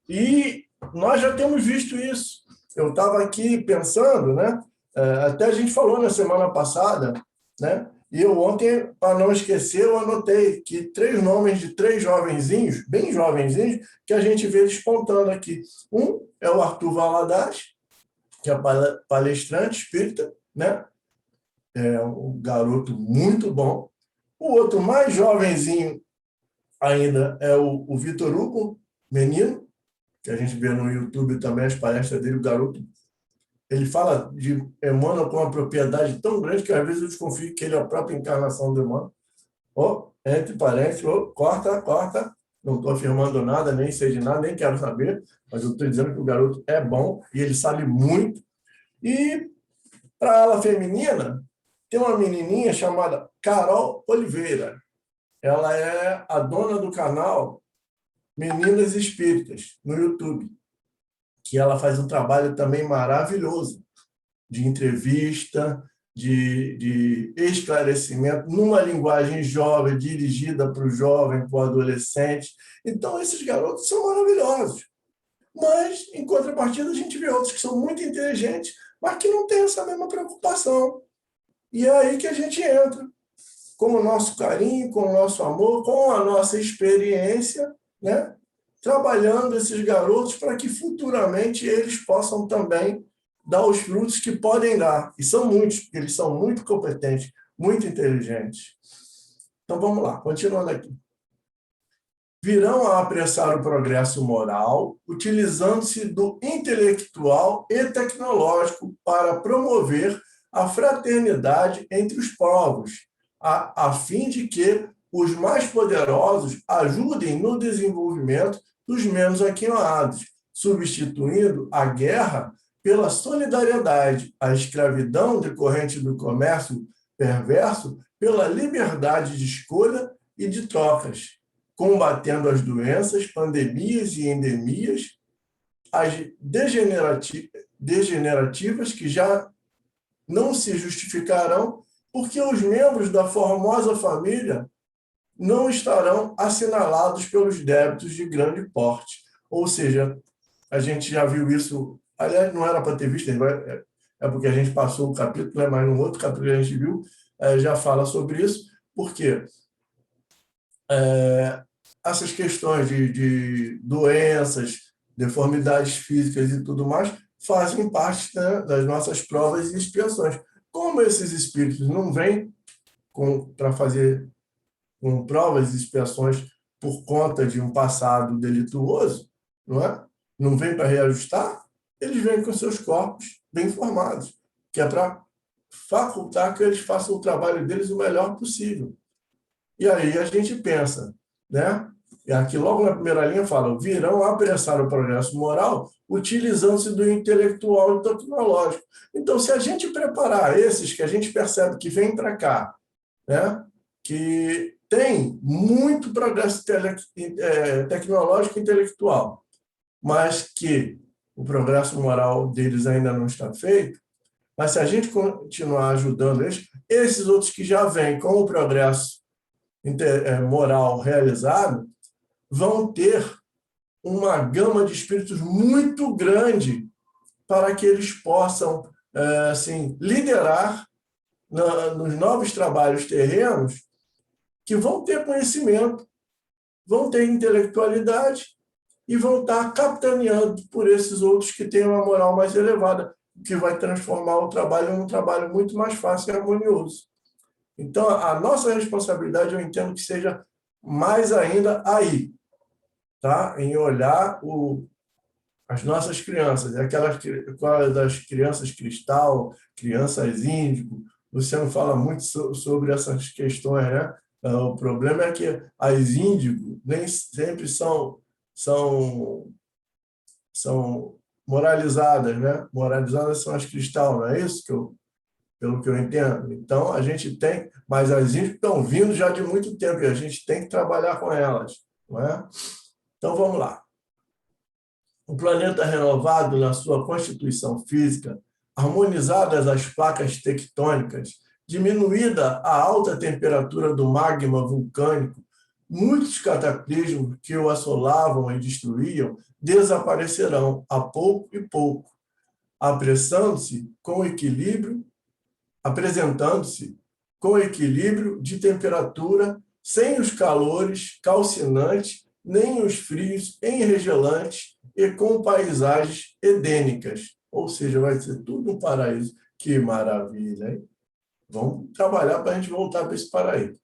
E nós já temos visto isso. Eu estava aqui pensando, né? Até a gente falou na semana passada, né? E eu ontem, para não esquecer, eu anotei que 3 nomes de 3 jovenzinhos, bem jovenzinhos, que a gente vê despontando aqui. Um é o Arthur Valadares, que é palestrante espírita, né? É um garoto muito bom. O outro mais jovenzinho ainda é o Vitor Hugo, menino, que a gente vê no YouTube também as palestras dele, o garoto. Ele fala de Emmanuel com uma propriedade tão grande que às vezes eu desconfio que ele é a própria encarnação do Emmanuel. Entre parênteses, corta. Não estou afirmando nada, nem sei de nada, nem quero saber, mas eu estou dizendo que o garoto é bom e ele sabe muito. E para a ala feminina, tem uma menininha chamada Carol Oliveira. Ela é a dona do canal Meninas Espíritas, no YouTube, que ela faz um trabalho também maravilhoso de entrevista, de esclarecimento, numa linguagem jovem, dirigida para o jovem, para o adolescente. Então, esses garotos são maravilhosos. Mas, em contrapartida, a gente vê outros que são muito inteligentes, mas que não têm essa mesma preocupação. E é aí que a gente entra, com o nosso carinho, com o nosso amor, com a nossa experiência, né? Trabalhando esses garotos para que futuramente eles possam também dar os frutos que podem dar. E são muitos, porque eles são muito competentes, muito inteligentes. Então, vamos lá, continuando aqui. Virão a apressar o progresso moral, utilizando-se do intelectual e tecnológico para promover a fraternidade entre os povos, a fim de que os mais poderosos ajudem no desenvolvimento dos menos aquinhoados, substituindo a guerra pela solidariedade, a escravidão decorrente do comércio perverso pela liberdade de escolha e de trocas, combatendo as doenças, pandemias e endemias, as degenerativas que já não se justificarão, porque os membros da formosa família não estarão assinalados pelos débitos de grande porte. Ou seja, a gente já viu isso, aliás, não era para ter visto, é porque a gente passou o capítulo, mas no outro capítulo a gente viu, já fala sobre isso, porque essas questões de doenças, deformidades físicas e tudo mais, fazem parte, né, das nossas provas e expiações. Como esses espíritos não vêm para fazer com provas e expiações por conta de um passado delituoso, não é? Não vêm para reajustar, eles vêm com seus corpos bem formados, que é para facultar que eles façam o trabalho deles o melhor possível. E aí a gente pensa, né? E aqui logo na primeira linha fala, virão apressar o progresso moral utilizando-se do intelectual e tecnológico. Então, se a gente preparar esses que a gente percebe que vêm para cá, né? Que tem muito progresso tecnológico e intelectual, mas que o progresso moral deles ainda não está feito, mas se a gente continuar ajudando eles, esses outros que já vêm com o progresso moral realizado, vão ter uma gama de espíritos muito grande para que eles possam assim, liderar nos novos trabalhos terrenos, que vão ter conhecimento, vão ter intelectualidade e vão estar capitaneando por esses outros que têm uma moral mais elevada, que vai transformar o trabalho num trabalho muito mais fácil e harmonioso. Então, a nossa responsabilidade, eu entendo que seja mais ainda aí, tá? Em olhar as nossas crianças, aquelas das crianças cristal, crianças índigo. O Luciano fala muito sobre essas questões, né? O problema é que as índigo nem sempre são moralizadas, né? Moralizadas são as cristal, não é isso pelo que eu entendo? Então, a gente tem, mas as índigo estão vindo já de muito tempo e a gente tem que trabalhar com elas, não é? Então, vamos lá. O planeta renovado na sua constituição física, harmonizadas as placas tectônicas, diminuída a alta temperatura do magma vulcânico, muitos cataclismos que o assolavam e destruíam desaparecerão a pouco e pouco. apresentando-se com equilíbrio de temperatura, sem os calores calcinantes, nem os frios enregelantes e com paisagens edênicas. Ou seja, vai ser tudo um paraíso. Que maravilha, hein? Vamos trabalhar para a gente voltar para esse paraíso.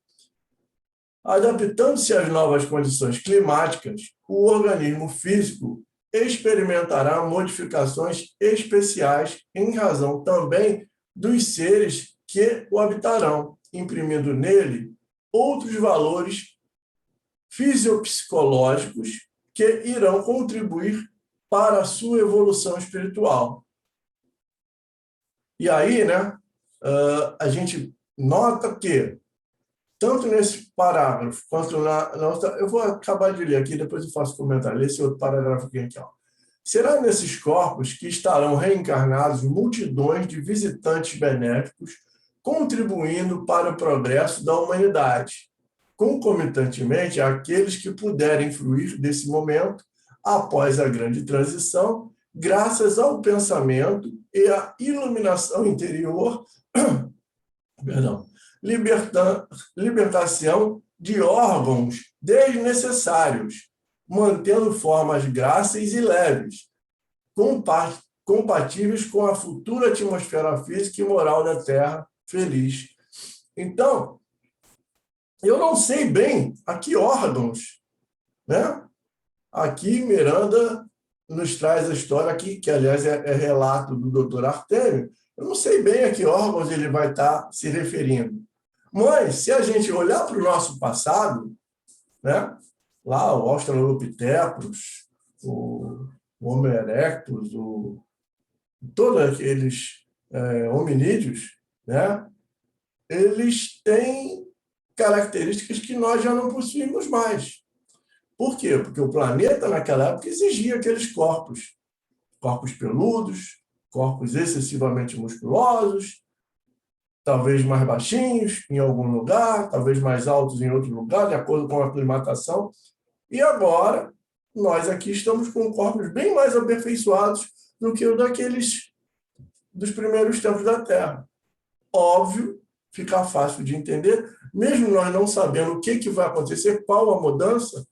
Adaptando-se às novas condições climáticas, o organismo físico experimentará modificações especiais em razão também dos seres que o habitarão, imprimindo nele outros valores fisiopsicológicos que irão contribuir para a sua evolução espiritual. E aí, né, a gente nota que, tanto nesse parágrafo quanto na outra, eu vou acabar de ler aqui, depois eu faço comentário, ler esse outro parágrafo aqui. Ó. Será nesses corpos que estarão reencarnados multidões de visitantes benéficos, contribuindo para o progresso da humanidade, concomitantemente àqueles que puderem fruir desse momento após a grande transição, graças ao pensamento e à iluminação interior, libertação de órgãos desnecessários, mantendo formas gráceis e leves, compatíveis com a futura atmosfera física e moral da Terra feliz. Então, eu não sei bem a que órgãos, né? Aqui Miranda nos traz a história aqui, que aliás é relato do Dr. Artêmio. Eu não sei bem a que órgãos ele vai estar se referindo. Mas, se a gente olhar para o nosso passado, né? Lá o Australopithecus, o Homo erectus, todos aqueles hominídeos, né? Eles têm características que nós já não possuímos mais. Por quê? Porque o planeta, naquela época, exigia aqueles corpos peludos, corpos excessivamente musculosos, talvez mais baixinhos em algum lugar, talvez mais altos em outro lugar, de acordo com a aclimatação. E agora, nós aqui estamos com corpos bem mais aperfeiçoados do que o dos primeiros tempos da Terra. Óbvio, fica fácil de entender, mesmo nós não sabendo o que vai acontecer, qual a mudança,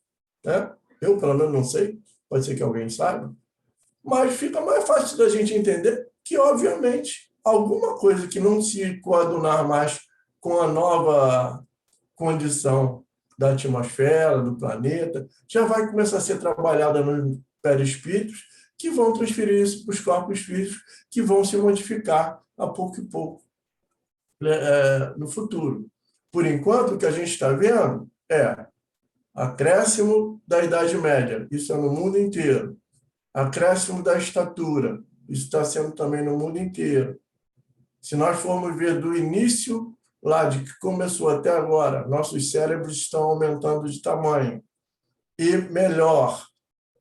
né? Eu, pelo menos, não sei, pode ser que alguém saiba, mas fica mais fácil da gente entender que, obviamente, alguma coisa que não se coadunar mais com a nova condição da atmosfera, do planeta, já vai começar a ser trabalhada nos perispíritos, que vão transferir isso para os corpos físicos, que vão se modificar a pouco e pouco no futuro. Por enquanto, o que a gente está vendo é acréscimo da Idade Média, isso é no mundo inteiro. Acréscimo da estatura, isso está sendo também no mundo inteiro. Se nós formos ver do início, lá de que começou até agora, nossos cérebros estão aumentando de tamanho. E melhor,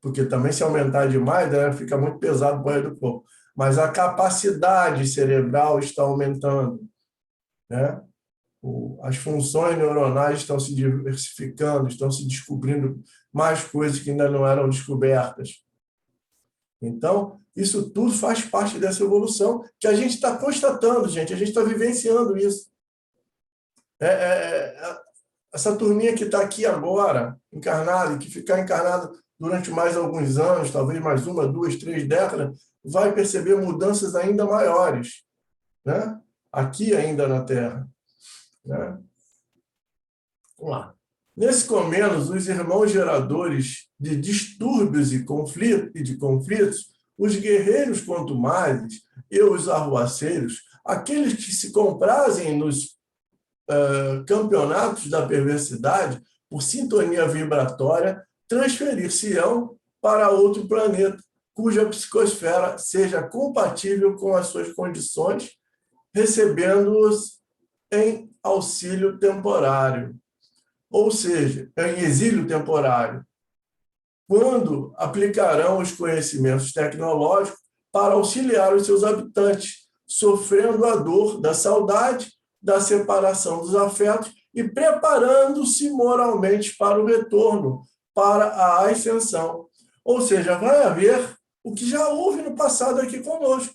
porque também se aumentar demais, né, fica muito pesado para o resto do corpo. Mas a capacidade cerebral está aumentando, né? As funções neuronais estão se diversificando, estão se descobrindo mais coisas que ainda não eram descobertas. Então, isso tudo faz parte dessa evolução que a gente está constatando, gente, a gente está vivenciando isso. Essa turminha que está aqui agora, encarnada, e que ficar encarnada durante mais alguns anos, talvez mais 1, 2, 3 décadas, vai perceber mudanças ainda maiores, né? Aqui ainda na Terra. Né? Vamos lá. Nesse Comenos, os irmãos geradores de distúrbios e de conflitos, os guerreiros contumazes e os arruaceiros, aqueles que se comprazem nos campeonatos da perversidade por sintonia vibratória, transferir-se-ão para outro planeta, cuja psicosfera seja compatível com as suas condições, recebendo-os em auxílio temporário, ou seja, em exílio temporário, quando aplicarão os conhecimentos tecnológicos para auxiliar os seus habitantes, sofrendo a dor da saudade, da separação dos afetos e preparando-se moralmente para o retorno, para a ascensão. Ou seja, vai haver o que já houve no passado aqui conosco.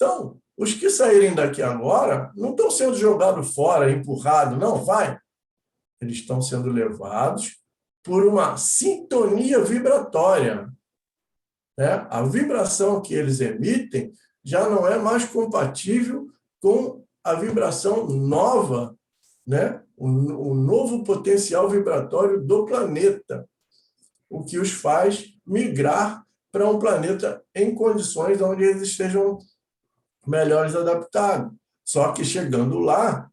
Então, os que saírem daqui agora não estão sendo jogados fora, empurrados, não, vai. Eles estão sendo levados por uma sintonia vibratória, né? A vibração que eles emitem já não é mais compatível com a vibração nova, né? O novo potencial vibratório do planeta, o que os faz migrar para um planeta em condições onde eles estejam melhores adaptados. Só que chegando lá,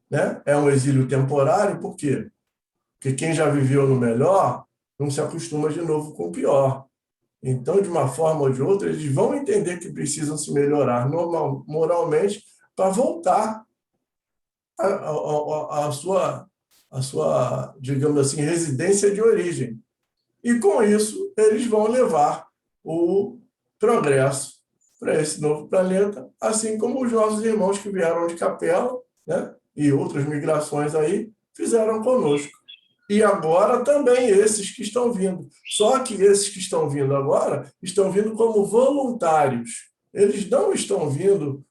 né, é um exílio temporário, por quê? Porque quem já viveu no melhor não se acostuma de novo com o pior. Então, de uma forma ou de outra, eles vão entender que precisam se melhorar moralmente para voltar à sua, digamos assim, residência de origem. E, com isso, eles vão levar o progresso para esse novo planeta, assim como os nossos irmãos que vieram de Capela, né, e outras migrações aí, fizeram conosco. E agora também esses que estão vindo. Só que esses que estão vindo agora estão vindo como voluntários. Eles não estão vindo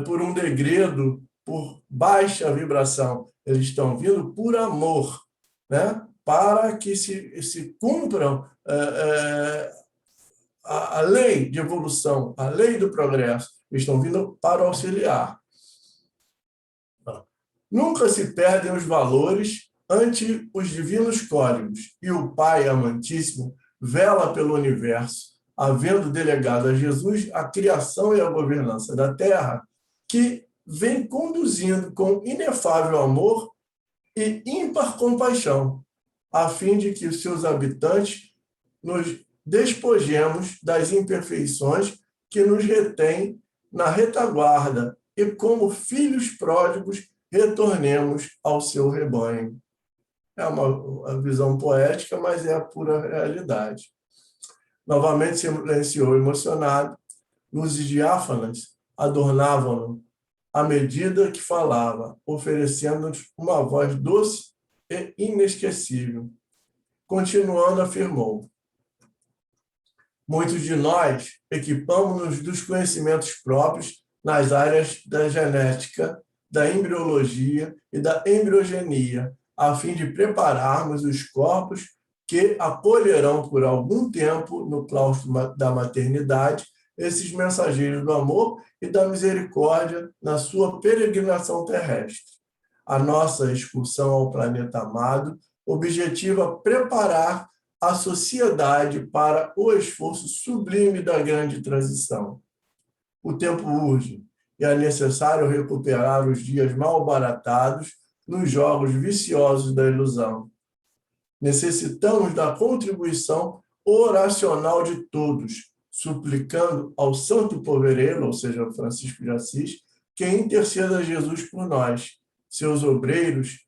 por um degredo, por baixa vibração. Eles estão vindo por amor, né? Para que se cumpram a lei de evolução, a lei do progresso. Eles estão vindo para auxiliar. Nunca se perdem os valores ante os divinos códigos, e o Pai amantíssimo vela pelo universo, havendo delegado a Jesus a criação e a governança da Terra, que vem conduzindo com inefável amor e ímpar compaixão, a fim de que os seus habitantes nos despojemos das imperfeições que nos retêm na retaguarda e, como filhos pródigos, retornemos ao seu rebanho. É uma visão poética, mas é a pura realidade. Novamente silenciou emocionado, luzes diáfanas adornavam-no à medida que falava, oferecendo-nos uma voz doce e inesquecível. Continuando, afirmou: muitos de nós equipamos-nos dos conhecimentos próprios nas áreas da genética, da embriologia e da embriogenia, a fim de prepararmos os corpos que acolherão por algum tempo no claustro da maternidade esses mensageiros do amor e da misericórdia na sua peregrinação terrestre. A nossa excursão ao planeta amado objetiva preparar a sociedade para o esforço sublime da grande transição. O tempo urge e é necessário recuperar os dias mal baratados nos jogos viciosos da ilusão. Necessitamos da contribuição oracional de todos, suplicando ao Santo Poverello, ou seja, Francisco de Assis, que interceda a Jesus por nós, seus obreiros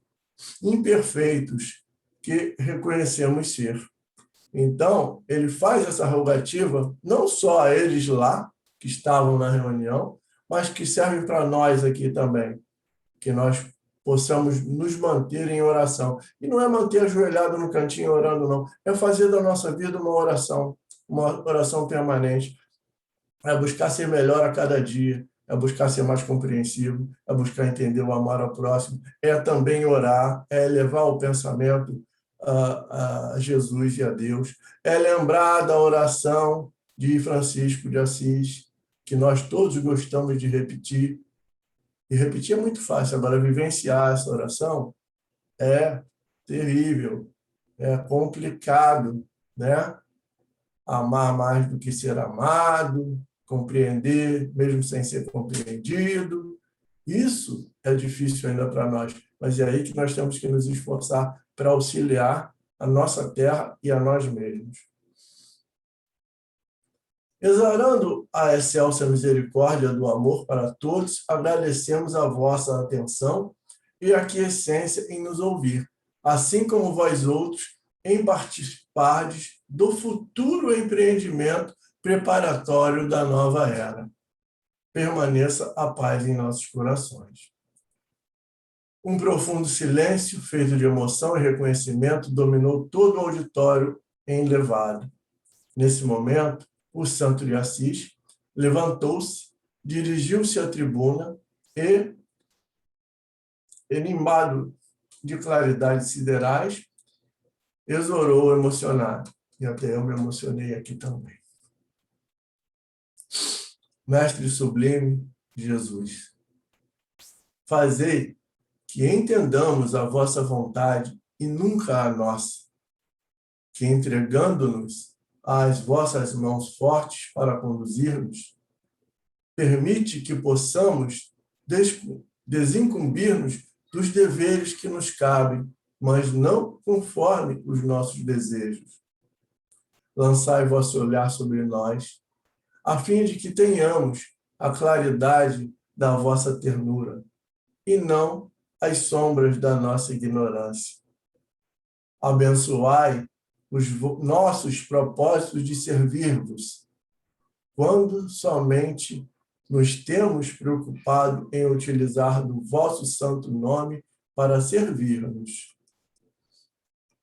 imperfeitos, que reconhecemos ser. Então, ele faz essa rogativa não só a eles lá, que estavam na reunião, mas que serve para nós aqui também, que nós possamos nos manter em oração. E não é manter ajoelhado no cantinho orando, não. É fazer da nossa vida uma oração permanente. É buscar ser melhor a cada dia, é buscar ser mais compreensivo, é buscar entender o amor ao próximo, é também orar, é elevar o pensamento a Jesus e a Deus, é lembrar da oração de Francisco de Assis, que nós todos gostamos de repetir. E repetir é muito fácil, agora vivenciar essa oração é terrível, é complicado, né? Amar mais do que ser amado, compreender mesmo sem ser compreendido. Isso é difícil ainda para nós, mas é aí que nós temos que nos esforçar para auxiliar a nossa terra e a nós mesmos. Exalando a excelsa misericórdia do amor para todos, agradecemos a vossa atenção e a quiescência em nos ouvir, assim como vós outros, em participardes do futuro empreendimento preparatório da nova era. Permaneça a paz em nossos corações. Um profundo silêncio, feito de emoção e reconhecimento, dominou todo o auditório enlevado. Nesse momento, o santo de Assis levantou-se dirigiu-se à tribuna e, animado de claridades siderais, exorou emocionado. E até eu me emocionei aqui também. Mestre sublime Jesus, fazei que entendamos a vossa vontade e nunca a nossa, que entregando-nos às vossas mãos fortes para conduzir-nos, permite que possamos desincumbir-nos dos deveres que nos cabem, mas não conforme os nossos desejos. Lançai vosso olhar sobre nós, a fim de que tenhamos a claridade da vossa ternura, e não as sombras da nossa ignorância. Abençoai os nossos propósitos de servir-vos, quando somente nos temos preocupado em utilizar do vosso santo nome para servir-nos.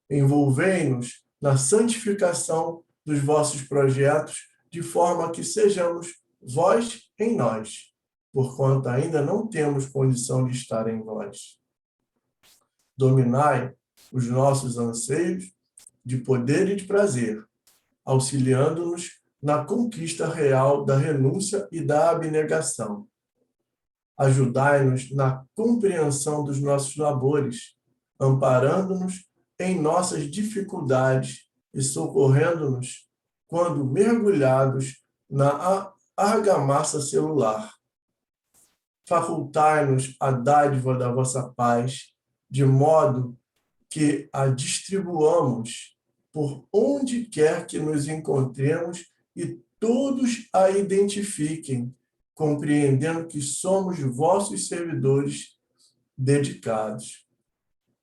Envolvei-nos na santificação dos vossos projetos, de forma que sejamos vós em nós, porquanto ainda não temos condição de estar em vós. Dominai os nossos anseios de poder e de prazer, auxiliando-nos na conquista real da renúncia e da abnegação. Ajudai-nos na compreensão dos nossos labores, amparando-nos em nossas dificuldades e socorrendo-nos quando mergulhados na argamassa celular. Facultai-nos a dádiva da vossa paz, de modo que a distribuamos por onde quer que nos encontremos e todos a identifiquem, compreendendo que somos vossos servidores dedicados.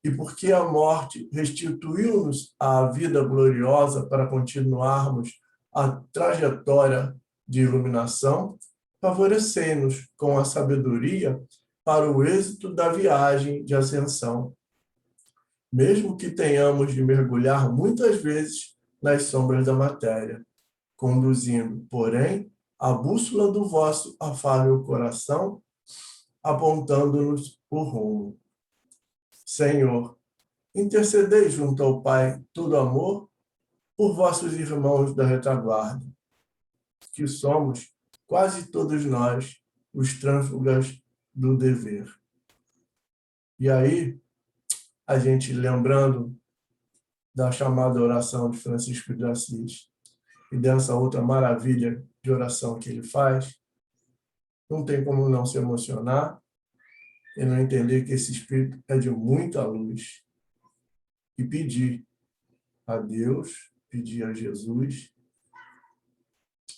E porque a morte restituiu-nos à vida gloriosa para continuarmos a trajetória de iluminação, favorecei-nos com a sabedoria para o êxito da viagem de ascensão, mesmo que tenhamos de mergulhar muitas vezes nas sombras da matéria, conduzindo, porém, a bússola do vosso afável coração, apontando-nos o rumo. Senhor, intercedei junto ao Pai todo amor por vossos irmãos da retaguarda, que somos quase todos nós os trânsfugas do dever. E aí, a gente lembrando da chamada oração de Francisco de Assis e dessa outra maravilha de oração que ele faz, não tem como não se emocionar e não entender que esse Espírito é de muita luz e pedir a Deus, pedir a Jesus,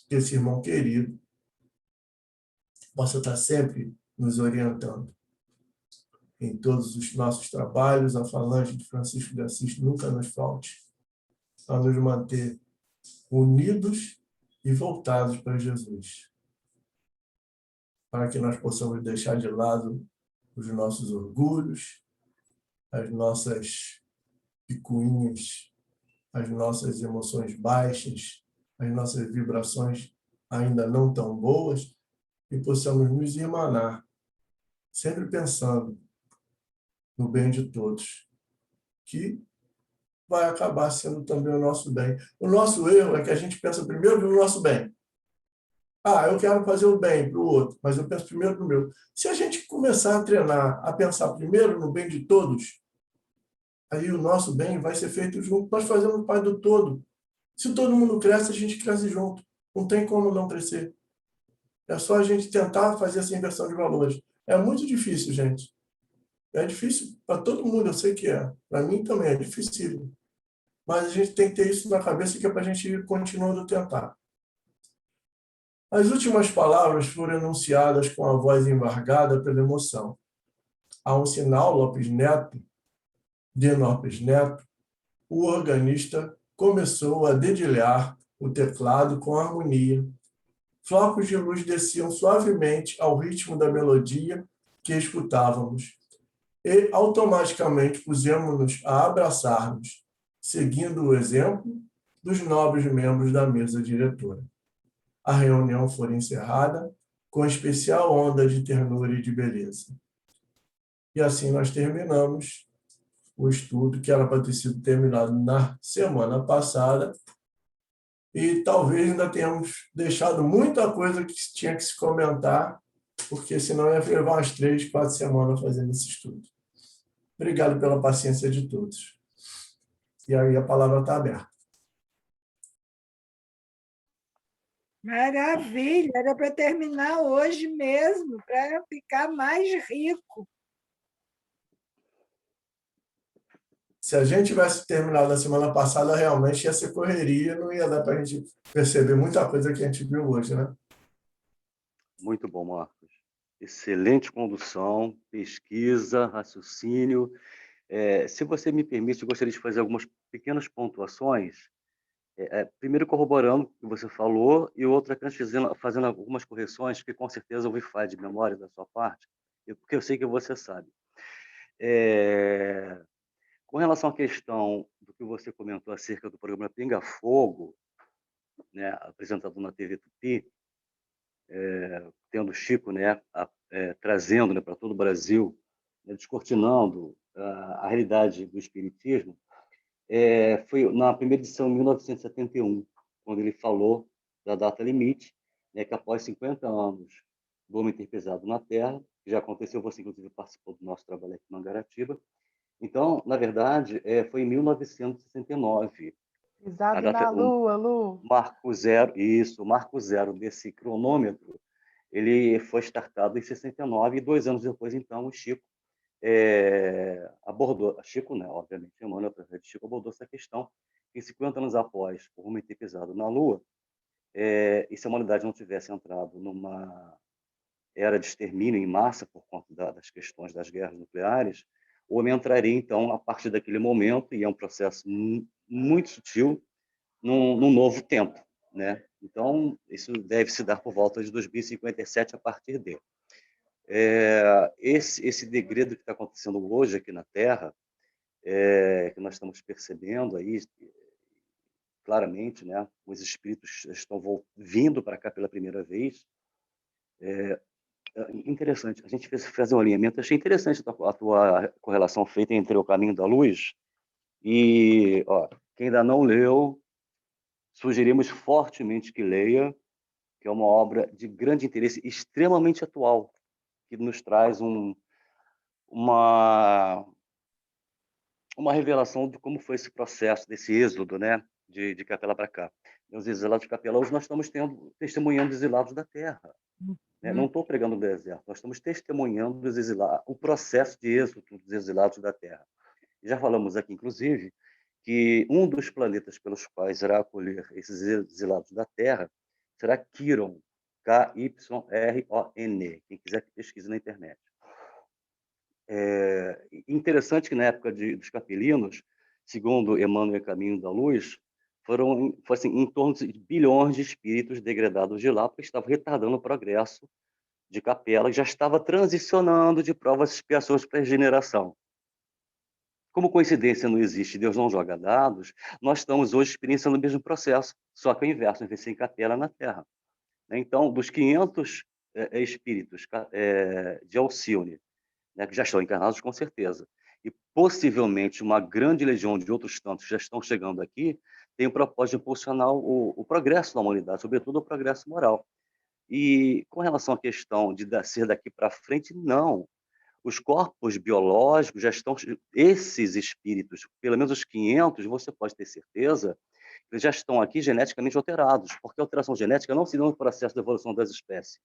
que esse irmão querido possa estar sempre nos orientando. Em todos os nossos trabalhos, a falange de Francisco de Assis nunca nos falte, a nos manter unidos e voltados para Jesus, para que nós possamos deixar de lado os nossos orgulhos, as nossas picuinhas, as nossas emoções baixas, as nossas vibrações ainda não tão boas, e possamos nos irmanar, sempre pensando no bem de todos, que vai acabar sendo também o nosso bem. O nosso erro é que a gente pensa primeiro no nosso bem. Eu quero fazer o bem para o outro, mas eu penso primeiro no meu. Se a gente começar a treinar, a pensar primeiro no bem de todos, aí o nosso bem vai ser feito junto. Nós fazemos parte do todo. Se todo mundo cresce, a gente cresce junto. Não tem como não crescer. É só a gente tentar fazer essa inversão de valores. É muito difícil, gente. É difícil para todo mundo, eu sei que é. Para mim também é difícil. Mas a gente tem que ter isso na cabeça, que é para a gente ir continuando a tentar. As últimas palavras foram enunciadas com a voz embargada pela emoção. A um sinal de Lopes Neto, o organista começou a dedilhar o teclado com harmonia. Flocos de luz desciam suavemente ao ritmo da melodia que escutávamos. E automaticamente pusemos-nos a abraçar-nos, seguindo o exemplo dos nobres membros da mesa diretora. A reunião foi encerrada com especial onda de ternura e de beleza. E assim nós terminamos o estudo, que era para ter sido terminado na semana passada, e talvez ainda tenhamos deixado muita coisa que tinha que se comentar, porque senão ia levar umas 3, 4 semanas fazendo esse estudo. Obrigado pela paciência de todos. E aí a palavra está aberta. Maravilha, era para terminar hoje mesmo, para ficar mais rico. Se a gente tivesse terminado na semana passada, realmente ia ser correria, não ia dar para a gente perceber muita coisa que a gente viu hoje, né? Muito bom, Marcos. Excelente condução, pesquisa, raciocínio. Se você me permite, eu gostaria de fazer algumas pequenas pontuações. Primeiro, corroborando o que você falou, e outra, fazendo algumas correções, que com certeza houve falha de memória da sua parte, porque eu sei que você sabe. Com relação à questão do que você comentou acerca do programa Pinga Fogo, né, apresentado na TV Tupi, tendo o Chico, né, trazendo, né, para todo o Brasil, né, descortinando a realidade do espiritismo, foi na primeira edição, em 1971, quando ele falou da data limite, né, que após 50 anos do homem ter pisado na Terra, que já aconteceu, você inclusive participou do nosso trabalho aqui em Mangaratiba. Então, na verdade, foi em 1969. Pisado na Lua, Lu. O marco zero desse cronômetro, ele foi startado em 69, e 2 anos depois, então, o Chico abordou, Chico, né, obviamente, Emmanuel, Chico abordou essa questão, que 50 anos após o homem ter pisado na Lua, e se a humanidade não tivesse entrado numa era de extermínio em massa por conta das questões das guerras nucleares, o homem entraria, então, a partir daquele momento, e é um processo muito sutil, num novo tempo, né? Então, isso deve se dar por volta de 2057, a partir dele. Esse degredo que está acontecendo hoje aqui na Terra, que nós estamos percebendo aí claramente, né? Os espíritos estão vindo para cá pela primeira vez. Interessante, a gente fez um alinhamento, achei interessante a tua correlação feita entre o Caminho da Luz e, quem ainda não leu, sugerimos fortemente que leia, que é uma obra de grande interesse, extremamente atual, que nos traz uma revelação de como foi esse processo, desse êxodo, né, de Capela para cá. Os exilados de Capela, hoje nós estamos testemunhando os exilados da Terra. Né? Não estou pregando no deserto, nós estamos testemunhando o processo de êxodo dos exilados da Terra. Já falamos aqui, inclusive, que um dos planetas pelos quais irá acolher esses exilados da Terra será Quiron, K-Y-R-O-N, quem quiser que pesquise na internet. Interessante que na época dos capelinos, segundo Emmanuel e Caminho da Luz, foi assim, em torno de bilhões de espíritos degradados de lá, porque estavam retardando o progresso de Capela, que já estava transicionando de provas e expiações para regeneração. Como coincidência não existe, Deus não joga dados, nós estamos hoje experienciando o mesmo processo, só que o inverso, em vez de ser em Capela, na Terra. Então, dos 500 espíritos de Alcione, né, que já estão encarnados, com certeza, e possivelmente uma grande legião de outros tantos que já estão chegando aqui, tem o propósito de impulsionar o progresso da humanidade, sobretudo o progresso moral. E com relação à questão de ser daqui para frente, não. Os corpos biológicos já estão... Esses espíritos, pelo menos os 500, você pode ter certeza, eles já estão aqui geneticamente alterados, porque a alteração genética não se dá no processo de evolução das espécies.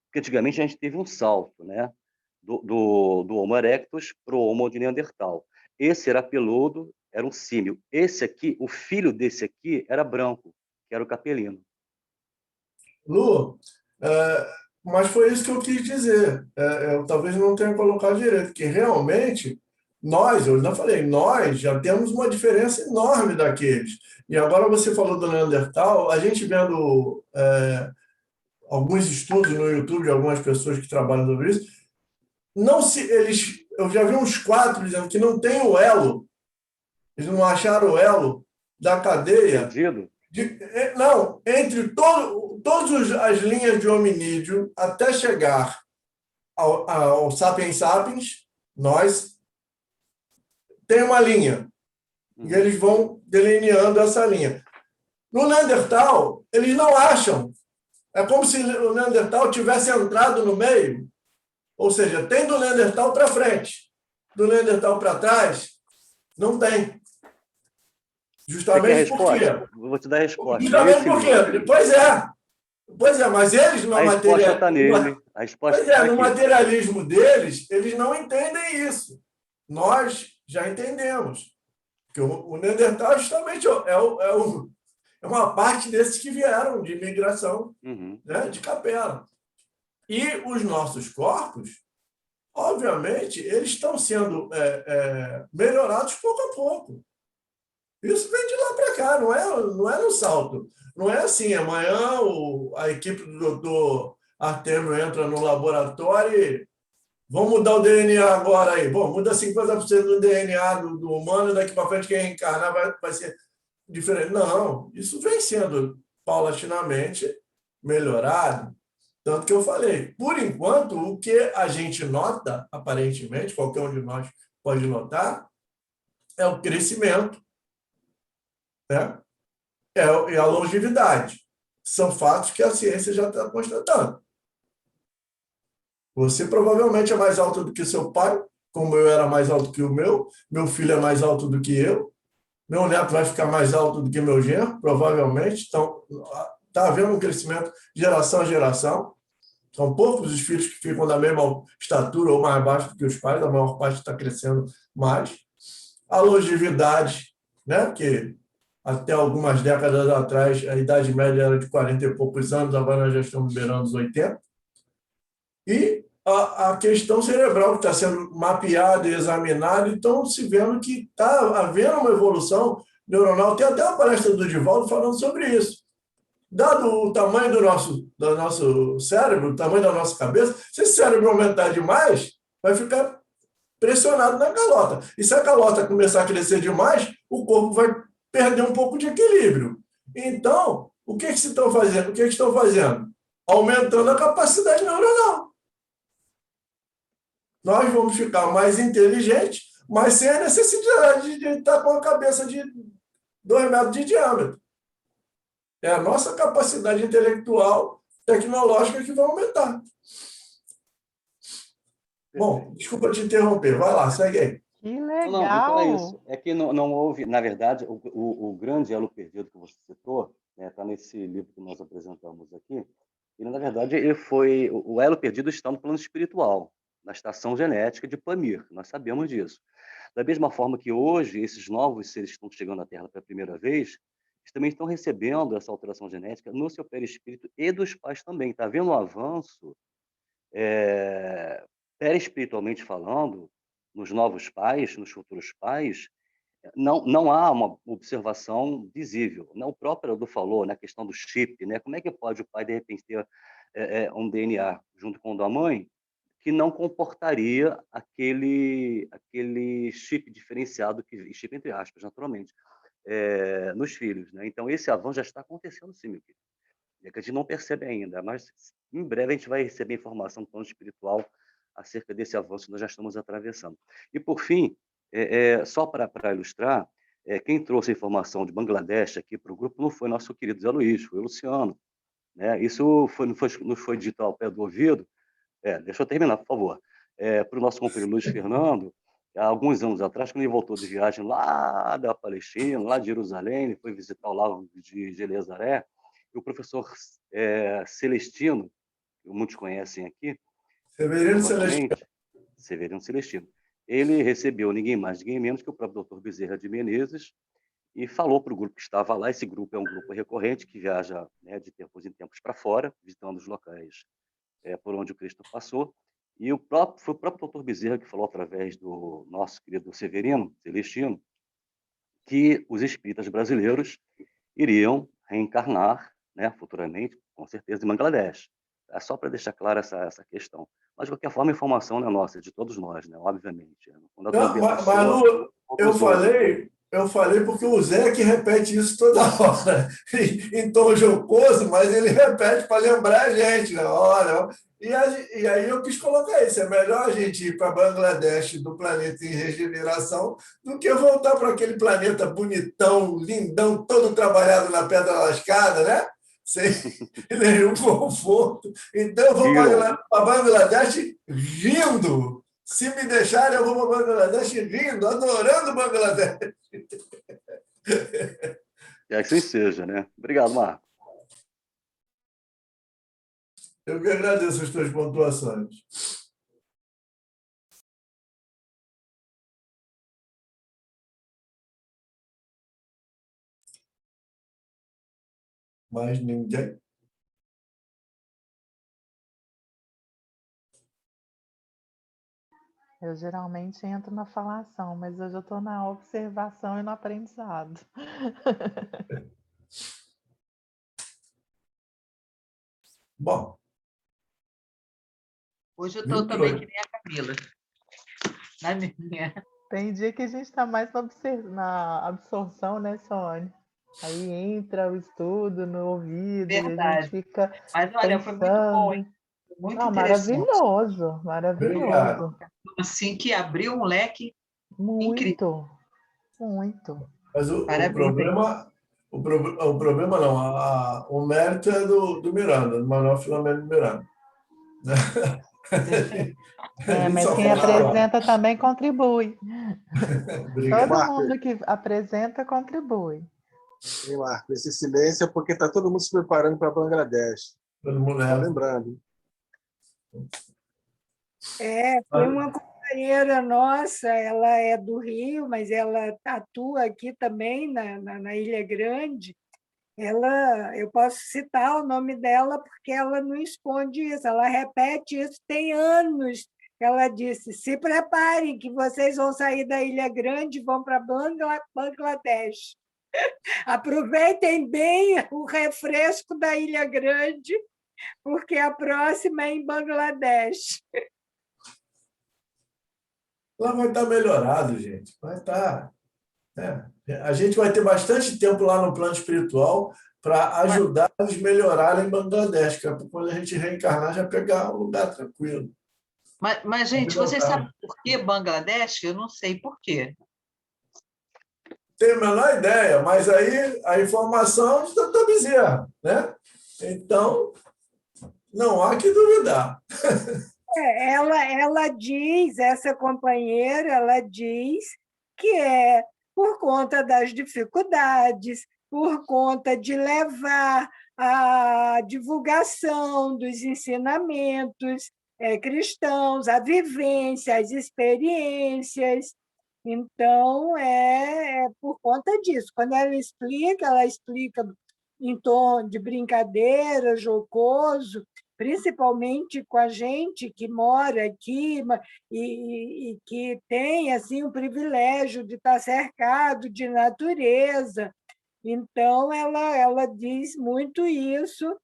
Porque antigamente a gente teve um salto, né? Do Homo erectus para o Homo de Neandertal. Esse era peludo, era um símio. Esse aqui, o filho desse aqui, era branco, que era o capelino. Lu, mas foi isso que eu quis dizer. Eu talvez não tenha colocado direito, que realmente eu já falei, nós já temos uma diferença enorme daqueles. E agora você falou do Neandertal, a gente vendo alguns estudos no YouTube de algumas pessoas que trabalham sobre isso, eu já vi uns 4 dizendo que não tem o elo, eles não acharam o elo da cadeia Entendido? Não, entre todas as linhas de hominídeo, até chegar ao Sapiens Sapiens, nós, tem uma linha. E eles vão delineando essa linha. No Neandertal, eles não acham. É como se o Neandertal tivesse entrado no meio. Ou seja, tem do Neandertal para frente. Do Neandertal para trás, não tem. Justamente porque... Eu vou te dar a resposta. Justamente porque... Pois é, mas eles no resposta está nele. A resposta pois é, no materialismo deles, eles não entendem isso. Nós já entendemos. Porque o Neandertal justamente é uma parte desses que vieram de migração, né, de capela. E os nossos corpos, obviamente, eles estão sendo melhorados pouco a pouco. Isso vem de lá para cá, não é no salto. Não é assim, amanhã a equipe do doutor Artemio entra no laboratório e vamos mudar o DNA agora aí. Bom, muda 50% do DNA do humano e daqui para frente quem reencarnar vai ser diferente. Não, isso vem sendo paulatinamente melhorado. Tanto que eu falei, por enquanto, o que a gente nota, aparentemente, qualquer um de nós pode notar, é o crescimento, né? E a longevidade. São fatos que a ciência já está constatando. Você provavelmente é mais alto do que seu pai, como eu era mais alto que o meu filho é mais alto do que eu, meu neto vai ficar mais alto do que meu genro, provavelmente. Então, está havendo um crescimento geração a geração. São poucos os filhos que ficam da mesma estatura ou mais baixo do que os pais, a maior parte está crescendo mais. A longevidade, né, que até algumas décadas atrás a idade média era de 40 e poucos anos, agora nós já estamos beirando os 80. E a questão cerebral que está sendo mapeada e examinada, então se vendo que está havendo uma evolução neuronal. Tem até uma palestra do Divaldo falando sobre isso. Dado o tamanho do nosso cérebro, o tamanho da nossa cabeça, se esse cérebro aumentar demais, vai ficar pressionado na calota. E se a calota começar a crescer demais, o corpo vai perder um pouco de equilíbrio. Então, o que estão fazendo? Estão fazendo? Aumentando a capacidade neuronal. Nós vamos ficar mais inteligentes, mas sem a necessidade de estar com a cabeça de 2 metros de diâmetro. É a nossa capacidade intelectual, tecnológica que vai aumentar. Bom, desculpa te interromper. Vai lá, segue aí. Que legal! Não, então é isso. É que não houve, na verdade, o grande elo perdido que você citou, está nesse livro que nós apresentamos aqui, e, na verdade, o elo perdido está no plano espiritual, na estação genética de Pamir. Nós sabemos disso. Da mesma forma que hoje, esses novos seres que estão chegando à Terra pela primeira vez, eles também estão recebendo essa alteração genética no seu perispírito e dos pais também. Está havendo um avanço, perispiritualmente falando, nos novos pais, nos futuros pais. Não há uma observação visível. O próprio Edu falou, né, a questão do chip, né? Como é que pode o pai, de repente, ter um DNA junto com o da mãe que não comportaria aquele chip diferenciado, chip entre aspas, naturalmente, nos filhos, né? Então, esse avanço já está acontecendo, sim, meu querido. É que a gente não percebe ainda, mas em breve a gente vai receber informação do plano espiritual acerca desse avanço que nós já estamos atravessando. E, por fim, só para ilustrar, quem trouxe a informação de Bangladesh aqui para o grupo não foi nosso querido Zé Luiz, foi o Luciano. Né? Isso não foi dito ao pé do ouvido. Deixa eu terminar, por favor. Para o nosso companheiro Luiz Fernando, há alguns anos atrás, quando ele voltou de viagem lá da Palestina, lá de Jerusalém, ele foi visitar o lago de Genezaré, e o professor Celestino, que muitos conhecem aqui, Severino Celestino, ele recebeu ninguém mais, ninguém menos que o próprio Dr. Bezerra de Menezes e falou para o grupo que estava lá. Esse grupo é um grupo recorrente que viaja, né, de tempos em tempos para fora, visitando os locais por onde o Cristo passou. E foi o próprio Dr. Bezerra que falou, através do nosso querido Severino Celestino, que os espíritas brasileiros iriam reencarnar, né, futuramente, com certeza, em Bangladesh. É só para deixar clara essa questão. Mas, de qualquer forma, a informação não é nossa, é de todos nós, né? Obviamente. Não, Manu, eu falei Eu falei porque o Zé que repete isso toda hora, em tom jocoso, mas ele repete para lembrar a gente, né? Olha, e aí eu quis colocar isso, é melhor a gente ir para Bangladesh do planeta em regeneração do que voltar para aquele planeta bonitão, lindão, todo trabalhado na pedra lascada, né? Sem nenhum conforto. Então eu vou para Bangladesh rindo. Se me deixarem, eu vou para Bangladesh rindo, adorando Bangladesh. Que assim seja, né? Obrigado, Marco. Eu que agradeço as tuas pontuações. Mais ninguém? Eu geralmente entro na falação, mas hoje eu estou na observação e no aprendizado. Bom. Hoje eu estou também que nem a Camila. Na minha. Tem dia que a gente está mais na absorção, né, Sônia? Aí entra o estudo no ouvido e a gente fica Mas olha, foi muito bom, hein? Muito interessante. Maravilhoso, maravilhoso. Obrigado. Assim que abriu um leque incrível. Muito. Mas o problema não, o mérito é do Miranda, do Manuel Filomeno Miranda. Mas quem apresenta também contribui. Obrigado. Todo mundo que apresenta contribui. Hein, Marco? Esse silêncio é porque está todo mundo se preparando para Bangladesh. Todo mundo Só lembrando. Foi uma companheira nossa, ela é do Rio, mas ela atua aqui também na Ilha Grande. Eu posso citar o nome dela porque ela não esconde isso, ela repete isso tem anos. Ela disse: se preparem, que vocês vão sair da Ilha Grande e vão para Bangladesh. Aproveitem bem o refresco da Ilha Grande, porque a próxima é em Bangladesh. Lá vai estar melhorado, gente. Vai estar. A gente vai ter bastante tempo lá no plano espiritual para ajudar eles a melhorarem em Bangladesh, que quando a gente reencarnar já pegar um lugar tranquilo. Mas gente, vocês sabem por que Bangladesh? Eu não sei por quê. Tenho a menor ideia, mas aí a informação é de Dr. Bezerra, né? Então, não há que duvidar. Ela diz, essa companheira, ela diz que é por conta das dificuldades, por conta de levar a divulgação dos ensinamentos cristãos, a vivência, as experiências. Então, é por conta disso. Quando ela explica em tom de brincadeira, jocoso, principalmente com a gente que mora aqui e que tem assim, o privilégio de estar cercado de natureza. Então, ela diz muito isso.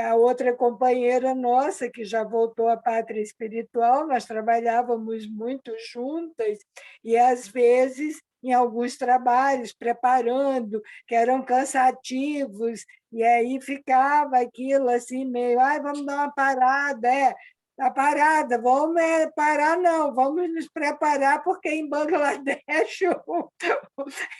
A outra companheira nossa, que já voltou à pátria espiritual, nós trabalhávamos muito juntas e, às vezes, em alguns trabalhos, preparando, que eram cansativos, e aí ficava aquilo assim, meio, vamos dar uma parada, a parada, vamos parar, não, vamos nos preparar, porque em Bangladesh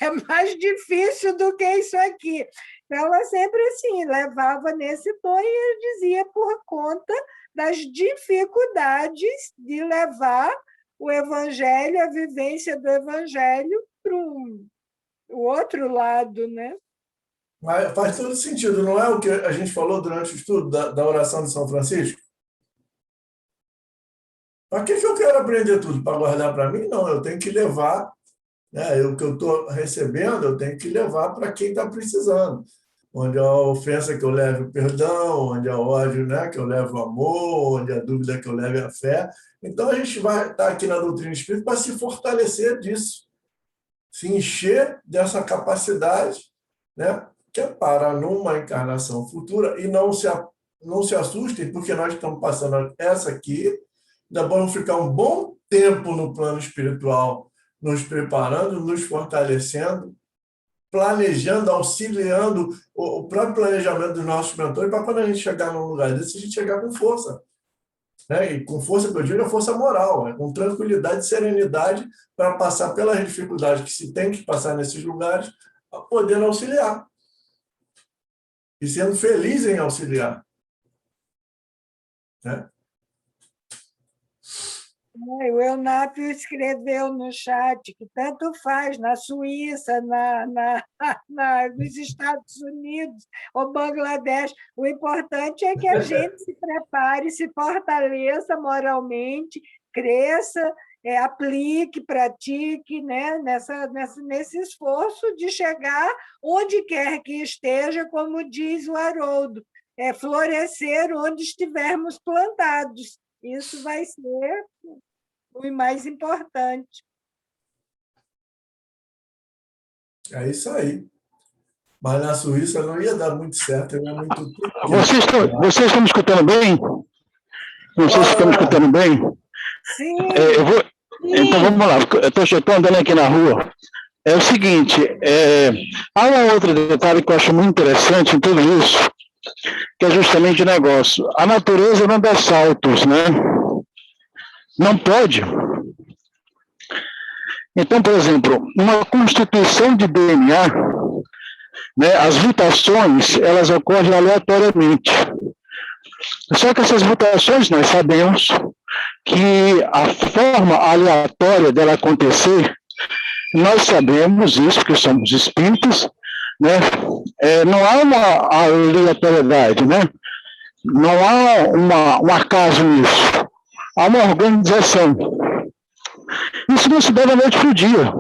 é mais difícil do que isso aqui. Ela sempre assim, levava nesse tom e dizia por conta das dificuldades de levar o evangelho, a vivência do evangelho para o outro lado, né? Mas faz todo sentido, não é o que a gente falou durante o estudo da oração de São Francisco? Para que eu quero aprender tudo? Para guardar para mim? Não, eu tenho que levar, né? O que eu estou recebendo, eu tenho que levar para quem está precisando. Onde há ofensa, que eu leve o perdão, onde há ódio, né? Que eu leve o amor, onde há dúvida, que eu leve a fé. Então, a gente vai estar aqui na doutrina espírita para se fortalecer disso, se encher dessa capacidade, né? Que é para numa encarnação futura, e não se assustem, porque nós estamos passando essa aqui, ainda vamos ficar um bom tempo no plano espiritual, nos preparando, nos fortalecendo, planejando, auxiliando o próprio planejamento dos nossos mentores para quando a gente chegar num lugar desse, a gente chegar com força. Né? E com força que eu digo é força moral, com tranquilidade e serenidade para passar pelas dificuldades que se tem que passar nesses lugares, podendo auxiliar. E sendo feliz em auxiliar. Né? O Eunápio escreveu no chat que tanto faz na Suíça, nos Estados Unidos ou Bangladesh. O importante é que a gente se prepare, se fortaleça moralmente, cresça, aplique, pratique, né, nesse esforço de chegar onde quer que esteja, como diz o Haroldo, florescer onde estivermos plantados. Isso vai ser o mais importante. É isso aí. Mas na Suíça não ia dar muito certo. Não é muito... Vocês estão me escutando bem? Não sei se estão me escutando bem. Sim. Então vamos lá. Eu estou andando aqui na rua. É o seguinte, há um outro detalhe que eu acho muito interessante em tudo isso, que é justamente o negócio. A natureza não dá saltos, né? Não pode. Então, por exemplo, uma constituição de DNA, né, as mutações, elas ocorrem aleatoriamente. Só que essas mutações, nós sabemos que a forma aleatória dela acontecer, nós sabemos isso, porque somos espíritos, né? Não há uma aleatoriedade, né? Não há um acaso nisso. Há uma organização. Isso não se dá da noite para o dia.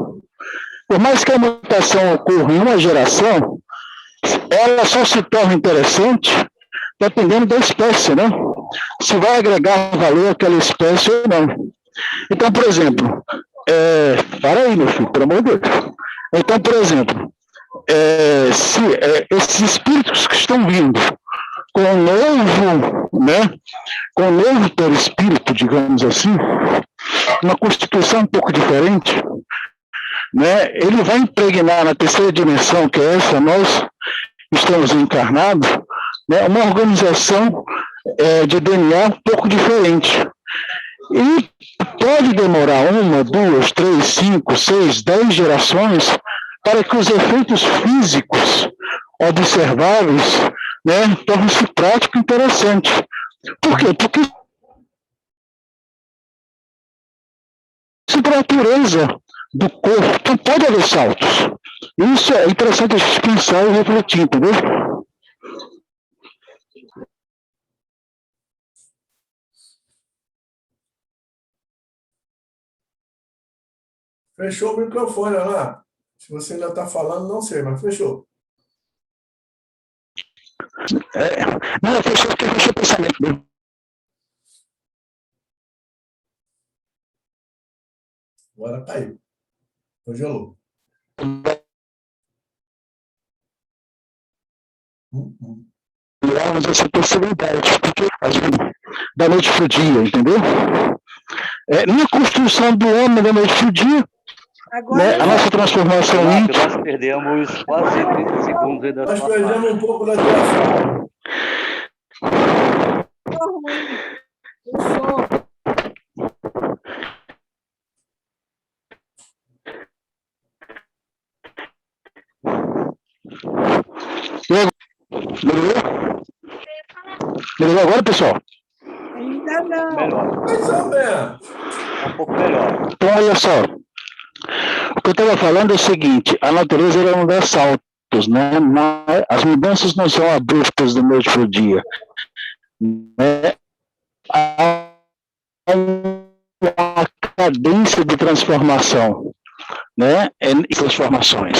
Por mais que a mutação ocorra em uma geração, ela só se torna interessante dependendo da espécie, né? Se vai agregar valor àquela espécie ou não. Então, por exemplo, para aí, meu filho, pelo amor de Deus. Então, por exemplo, se esses espíritos que estão vindo com um novo, né, com um novo perispírito, digamos assim, uma constituição um pouco diferente, né, ele vai impregnar na terceira dimensão, que é essa, nós estamos encarnados, né, uma organização de DNA um pouco diferente. E pode demorar 1, 2, 3, 5, 6, 10 gerações para que os efeitos físicos observáveis, né, tornem-se prático e interessante. Por quê? Porque a natureza do corpo não pode haver saltos. Isso é interessante a gente pensar e refletir, entendeu? Fechou o microfone, Ana. Se você ainda está falando, não sei, mas fechou. Não, fechou o pensamento dele. Agora caiu. Congelou. Mas essa possibilidade, porque da noite para o dia, entendeu? Na construção do homem da noite para o dia, né, a nossa transformação íntima. Nós perdemos quase 30 segundos aí da Nós sua perdemos fala. um pouco da tua fala. O som. Melhorou agora, pessoal? Ainda não. Melhor. Mais ou menos. Um pouco melhor. Então, olha só. O que eu estava falando é o seguinte, a natureza ela não dá saltos, né? Mas as mudanças não são abruptas da noite para o dia. Né? Há uma cadência de transformação, né? Transformações.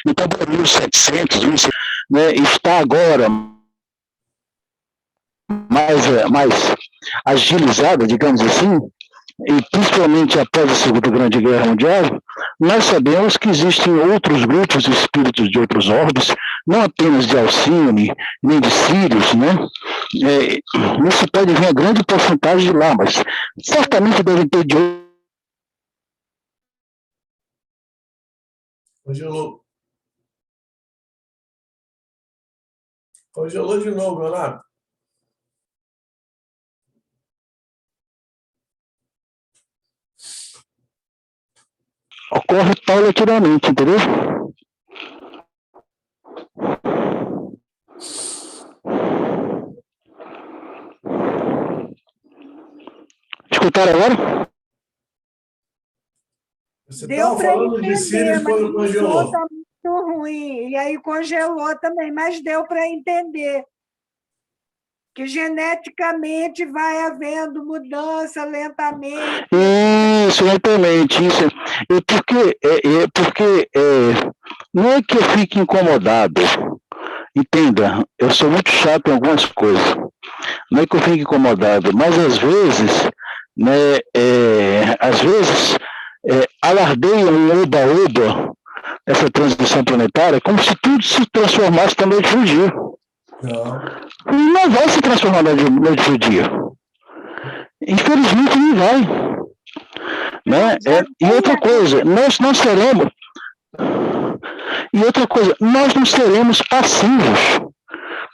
Então, para 1700, né, está agora mais agilizada, digamos assim, e principalmente após a Segunda Grande Guerra Mundial, nós sabemos que existem outros grupos de espíritos de outros orbes, não apenas de Alcine, nem de Sírios, né? Isso pode vir a grande porcentagem de lá, mas certamente devem ter de Congelou. Congelou de novo, Leonardo. Ocorre paulatinamente, entendeu? Escutaram agora? Você Deu estava para falando de entender, Sírios mas quando o som congelou. está muito ruim. E aí congelou também, mas deu para entender que geneticamente vai havendo mudança lentamente. Isso, lentamente, isso. Porque não é que eu fique incomodado, entenda, eu sou muito chato em algumas coisas, não é que eu fique incomodado, mas às vezes, né, alardeiam um oba-oba, essa transição planetária, como se tudo se transformasse na noite do dia. Não vai se transformar na noite do dia. Infelizmente não vai. Né? E outra coisa, nós não seremos. E outra coisa, nós não seremos passivos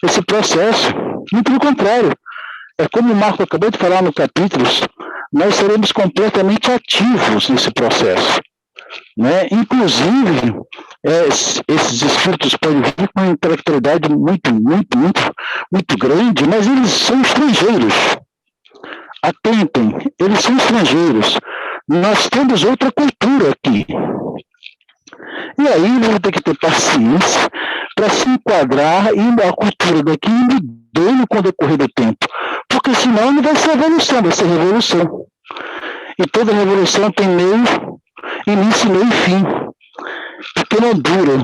nesse processo. Muito pelo contrário. É como o Marco acabou de falar no capítulo, nós seremos completamente ativos nesse processo. Né? Inclusive, esses espíritos podem vir com uma intelectualidade muito grande, mas eles são estrangeiros. Atentem, eles são estrangeiros. Nós temos outra cultura aqui. E aí eles vão ter que ter paciência para se enquadrar e a cultura daqui mudando com o decorrer do tempo. Porque senão não vai ser evolução, vai ser revolução. E toda revolução tem meio, início, meio e fim. Porque não dura.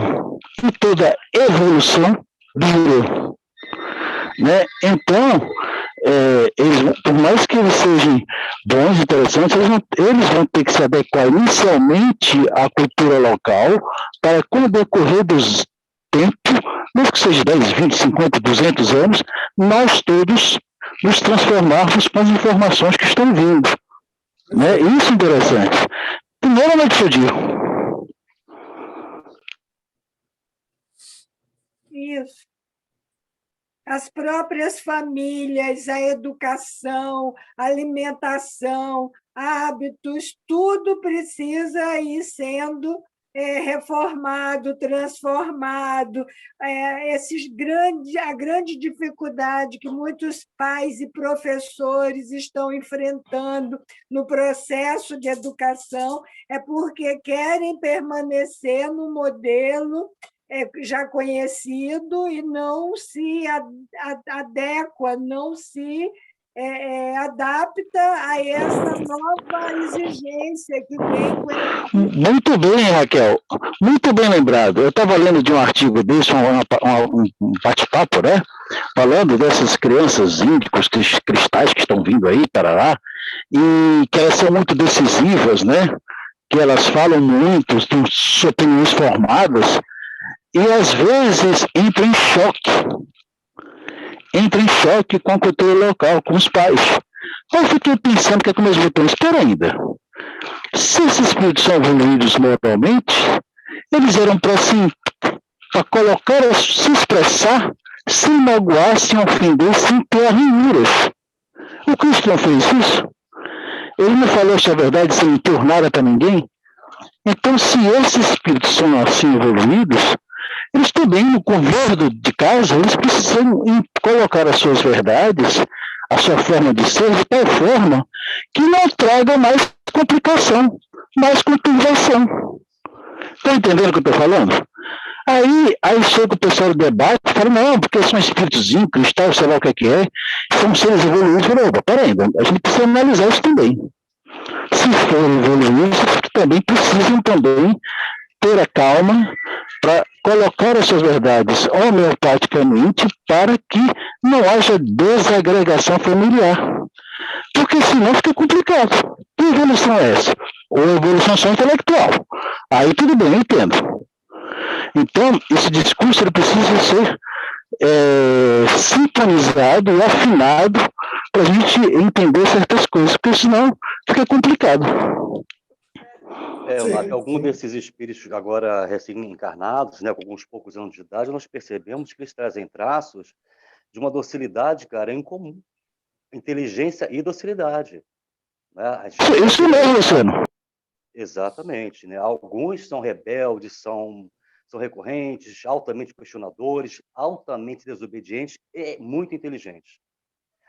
E toda evolução dura. Né? Então, por mais que eles sejam bons, interessantes, eles vão ter que se adequar inicialmente à cultura local para, com o decorrer dos tempos, mesmo que seja 10, 20, 50, 200 anos, nós todos nos transformarmos com as informações que estão vindo. Né? Isso é interessante. Primeiramente, eu digo. Isso. As próprias famílias, a educação, a alimentação, hábitos, tudo precisa ir sendo reformado, transformado. A grande dificuldade que muitos pais e professores estão enfrentando no processo de educação é porque querem permanecer no modelo já conhecido e não se adequa, não se adapta a essa nova exigência que vem com ele. Muito bem, Raquel. Muito bem lembrado. Eu estava lendo de um artigo desse, um bate-papo, né? Falando dessas crianças índicos, cristais que estão vindo aí, tarará, e que elas são muito decisivas, né? Que elas falam muito, têm suas opiniões formadas, e às vezes entra em choque com a cultura local, com os pais. Eu fiquei pensando que é como eles vão espera ainda. Se esses espíritos são evoluídos moralmente, eles eram para colocar, se expressar, sem magoar, sem ofender, sem ter arranhuras. O Cristo não fez isso. Ele não falou essa verdade sem impor nada para ninguém. Então, se esses espíritos são assim evoluídos, eles também, no convívio de casa, eles precisam colocar as suas verdades, a sua forma de ser, de tal forma que não traga mais complicação, mais conturbação. Está entendendo o que eu estou falando? Aí chega o pessoal do debate e fala, não, porque são espíritozinhos, cristal, sei lá o que é, são seres evoluídos. Fala, opa, peraí, a gente precisa analisar isso também. Se forem evoluídos, também precisam também ter a calma para colocar as suas verdades homeopaticamente para que não haja desagregação familiar. Porque senão fica complicado. Que evolução é essa? Ou evolução só intelectual. Aí tudo bem, eu entendo. Então, esse discurso ele precisa ser sintonizado e afinado para a gente entender certas coisas, porque senão fica complicado. Olavo, algum sim. desses espíritos agora recém-encarnados, né, com alguns poucos anos de idade, nós percebemos que eles trazem traços de uma docilidade, cara, em comum. Inteligência e docilidade. Né? A gente Isso consegue mesmo, notar. Luciano. Exatamente. Né? Alguns são rebeldes, são recorrentes, altamente questionadores, altamente desobedientes e muito inteligentes.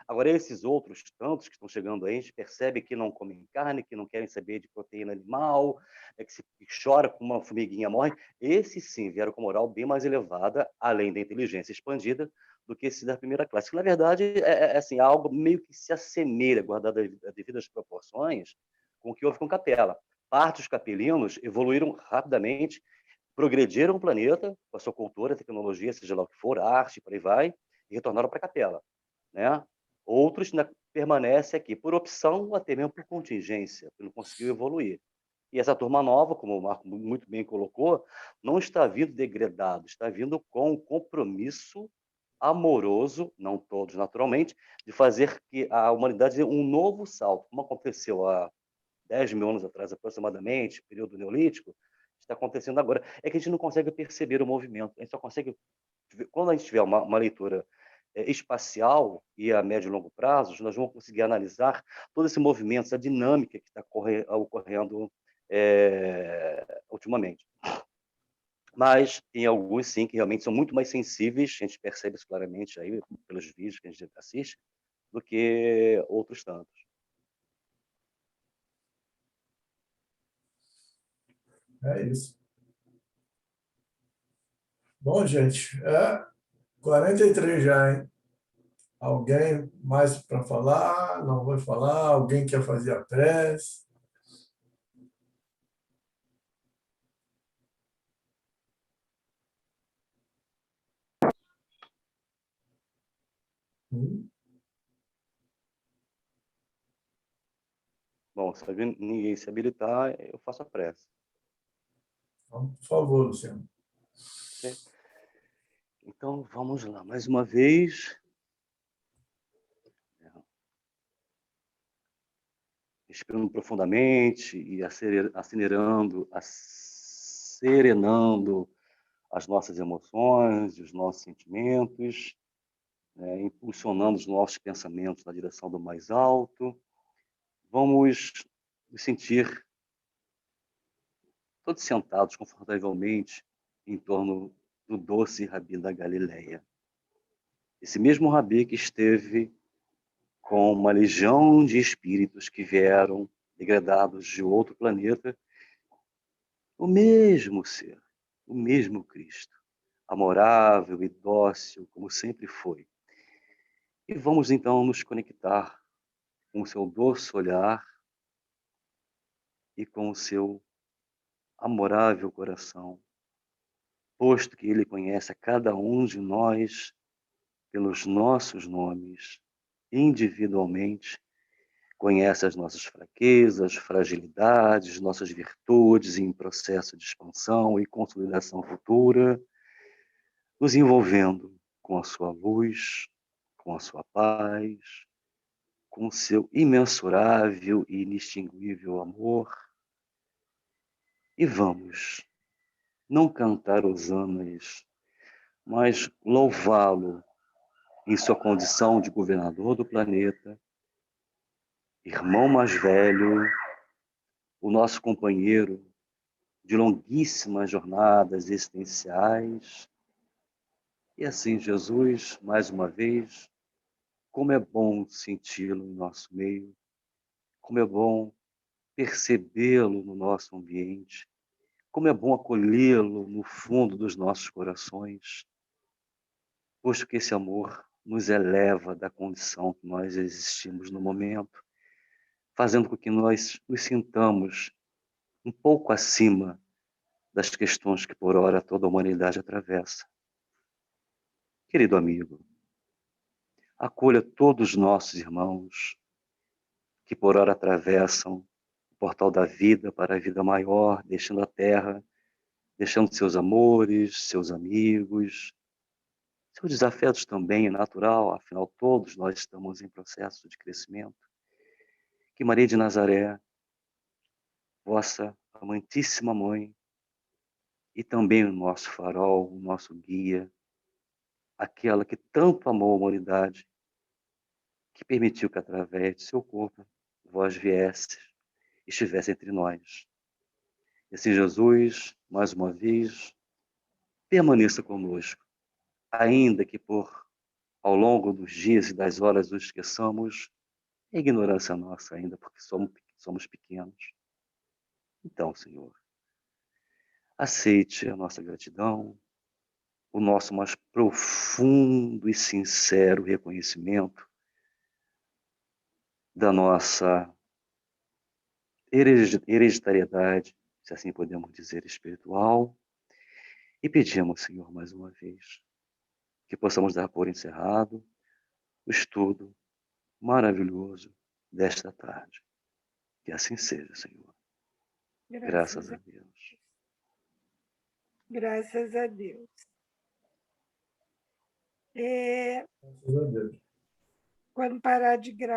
Agora, esses outros tantos que estão chegando aí, a gente percebe que não comem carne, que não querem saber de proteína animal, que chora com uma formiguinha morre. Esses, sim, vieram com moral bem mais elevada, além da inteligência expandida, do que esses da primeira classe. Que, na verdade, assim, algo meio que se assemelha, guardado as devidas proporções, com o que houve com Capela. Parte dos capelinos evoluíram rapidamente, progrediram o planeta, com a sua cultura, tecnologia, seja lá o que for, arte, por aí vai, e retornaram para a Capela. Né? Outros permanecem aqui por opção, até mesmo por contingência, porque não conseguiu evoluir. E essa turma nova, como o Marco muito bem colocou, não está vindo degradado, está vindo com um compromisso amoroso, não todos naturalmente, de fazer que a humanidade dê um novo salto, como aconteceu há 10 mil anos atrás, aproximadamente, período neolítico, está acontecendo agora. É que a gente não consegue perceber o movimento, a gente só consegue, quando a gente tiver uma leitura espacial e a médio e longo prazo, nós vamos conseguir analisar todo esse movimento, essa dinâmica que está ocorrendo ultimamente. Mas tem alguns, sim, que realmente são muito mais sensíveis, a gente percebe isso claramente aí pelos vídeos que a gente assiste, do que outros tantos. É isso. Bom, gente, 43 já, hein? Alguém mais para falar? Não vai falar? Alguém quer fazer a prece? Bom, se ninguém se habilitar, eu faço a prece. Então, por favor, Luciano. Okay? Então, vamos lá, mais uma vez. Respirando profundamente e acelerando, serenando as nossas emoções, os nossos sentimentos, né, impulsionando os nossos pensamentos na direção do mais alto. Vamos nos sentir todos sentados confortavelmente em torno do doce Rabi da Galileia. Esse mesmo Rabi que esteve com uma legião de espíritos que vieram degradados de outro planeta, o mesmo ser, o mesmo Cristo, amorável e dócil, como sempre foi. E vamos então nos conectar com o seu doce olhar e com o seu amorável coração, posto que ele conhece a cada um de nós pelos nossos nomes, individualmente, conhece as nossas fraquezas, fragilidades, nossas virtudes em processo de expansão e consolidação futura, nos envolvendo com a sua luz, com a sua paz, com o seu imensurável e inextinguível amor. E vamos não cantar hosanas, mas louvá-lo em sua condição de governador do planeta, irmão mais velho, o nosso companheiro de longuíssimas jornadas existenciais. E assim, Jesus, mais uma vez, como é bom senti-lo em nosso meio, como é bom percebê-lo no nosso ambiente, como é bom acolhê-lo no fundo dos nossos corações, posto que esse amor nos eleva da condição que nós existimos no momento, fazendo com que nós nos sintamos um pouco acima das questões que por ora toda a humanidade atravessa. Querido amigo, acolha todos os nossos irmãos que por ora atravessam o portal da vida para a vida maior, deixando a Terra, deixando seus amores, seus amigos, seus desafetos também, é natural, afinal todos nós estamos em processo de crescimento. Que Maria de Nazaré vossa amantíssima Mãe, e também o nosso farol, o nosso guia, aquela que tanto amou a humanidade, que permitiu que através de seu corpo vós viesses, estivesse entre nós. E assim, Jesus, mais uma vez, permaneça conosco, ainda que ao longo dos dias e das horas os esqueçamos, é ignorância nossa ainda, porque somos pequenos. Então, Senhor, aceite a nossa gratidão, o nosso mais profundo e sincero reconhecimento da nossa hereditariedade, se assim podemos dizer, espiritual, e pedimos, Senhor, mais uma vez, que possamos dar por encerrado o estudo maravilhoso desta tarde. Que assim seja, Senhor. Graças a Deus. Graças a Deus. Graças a Deus. Quando parar de gravar,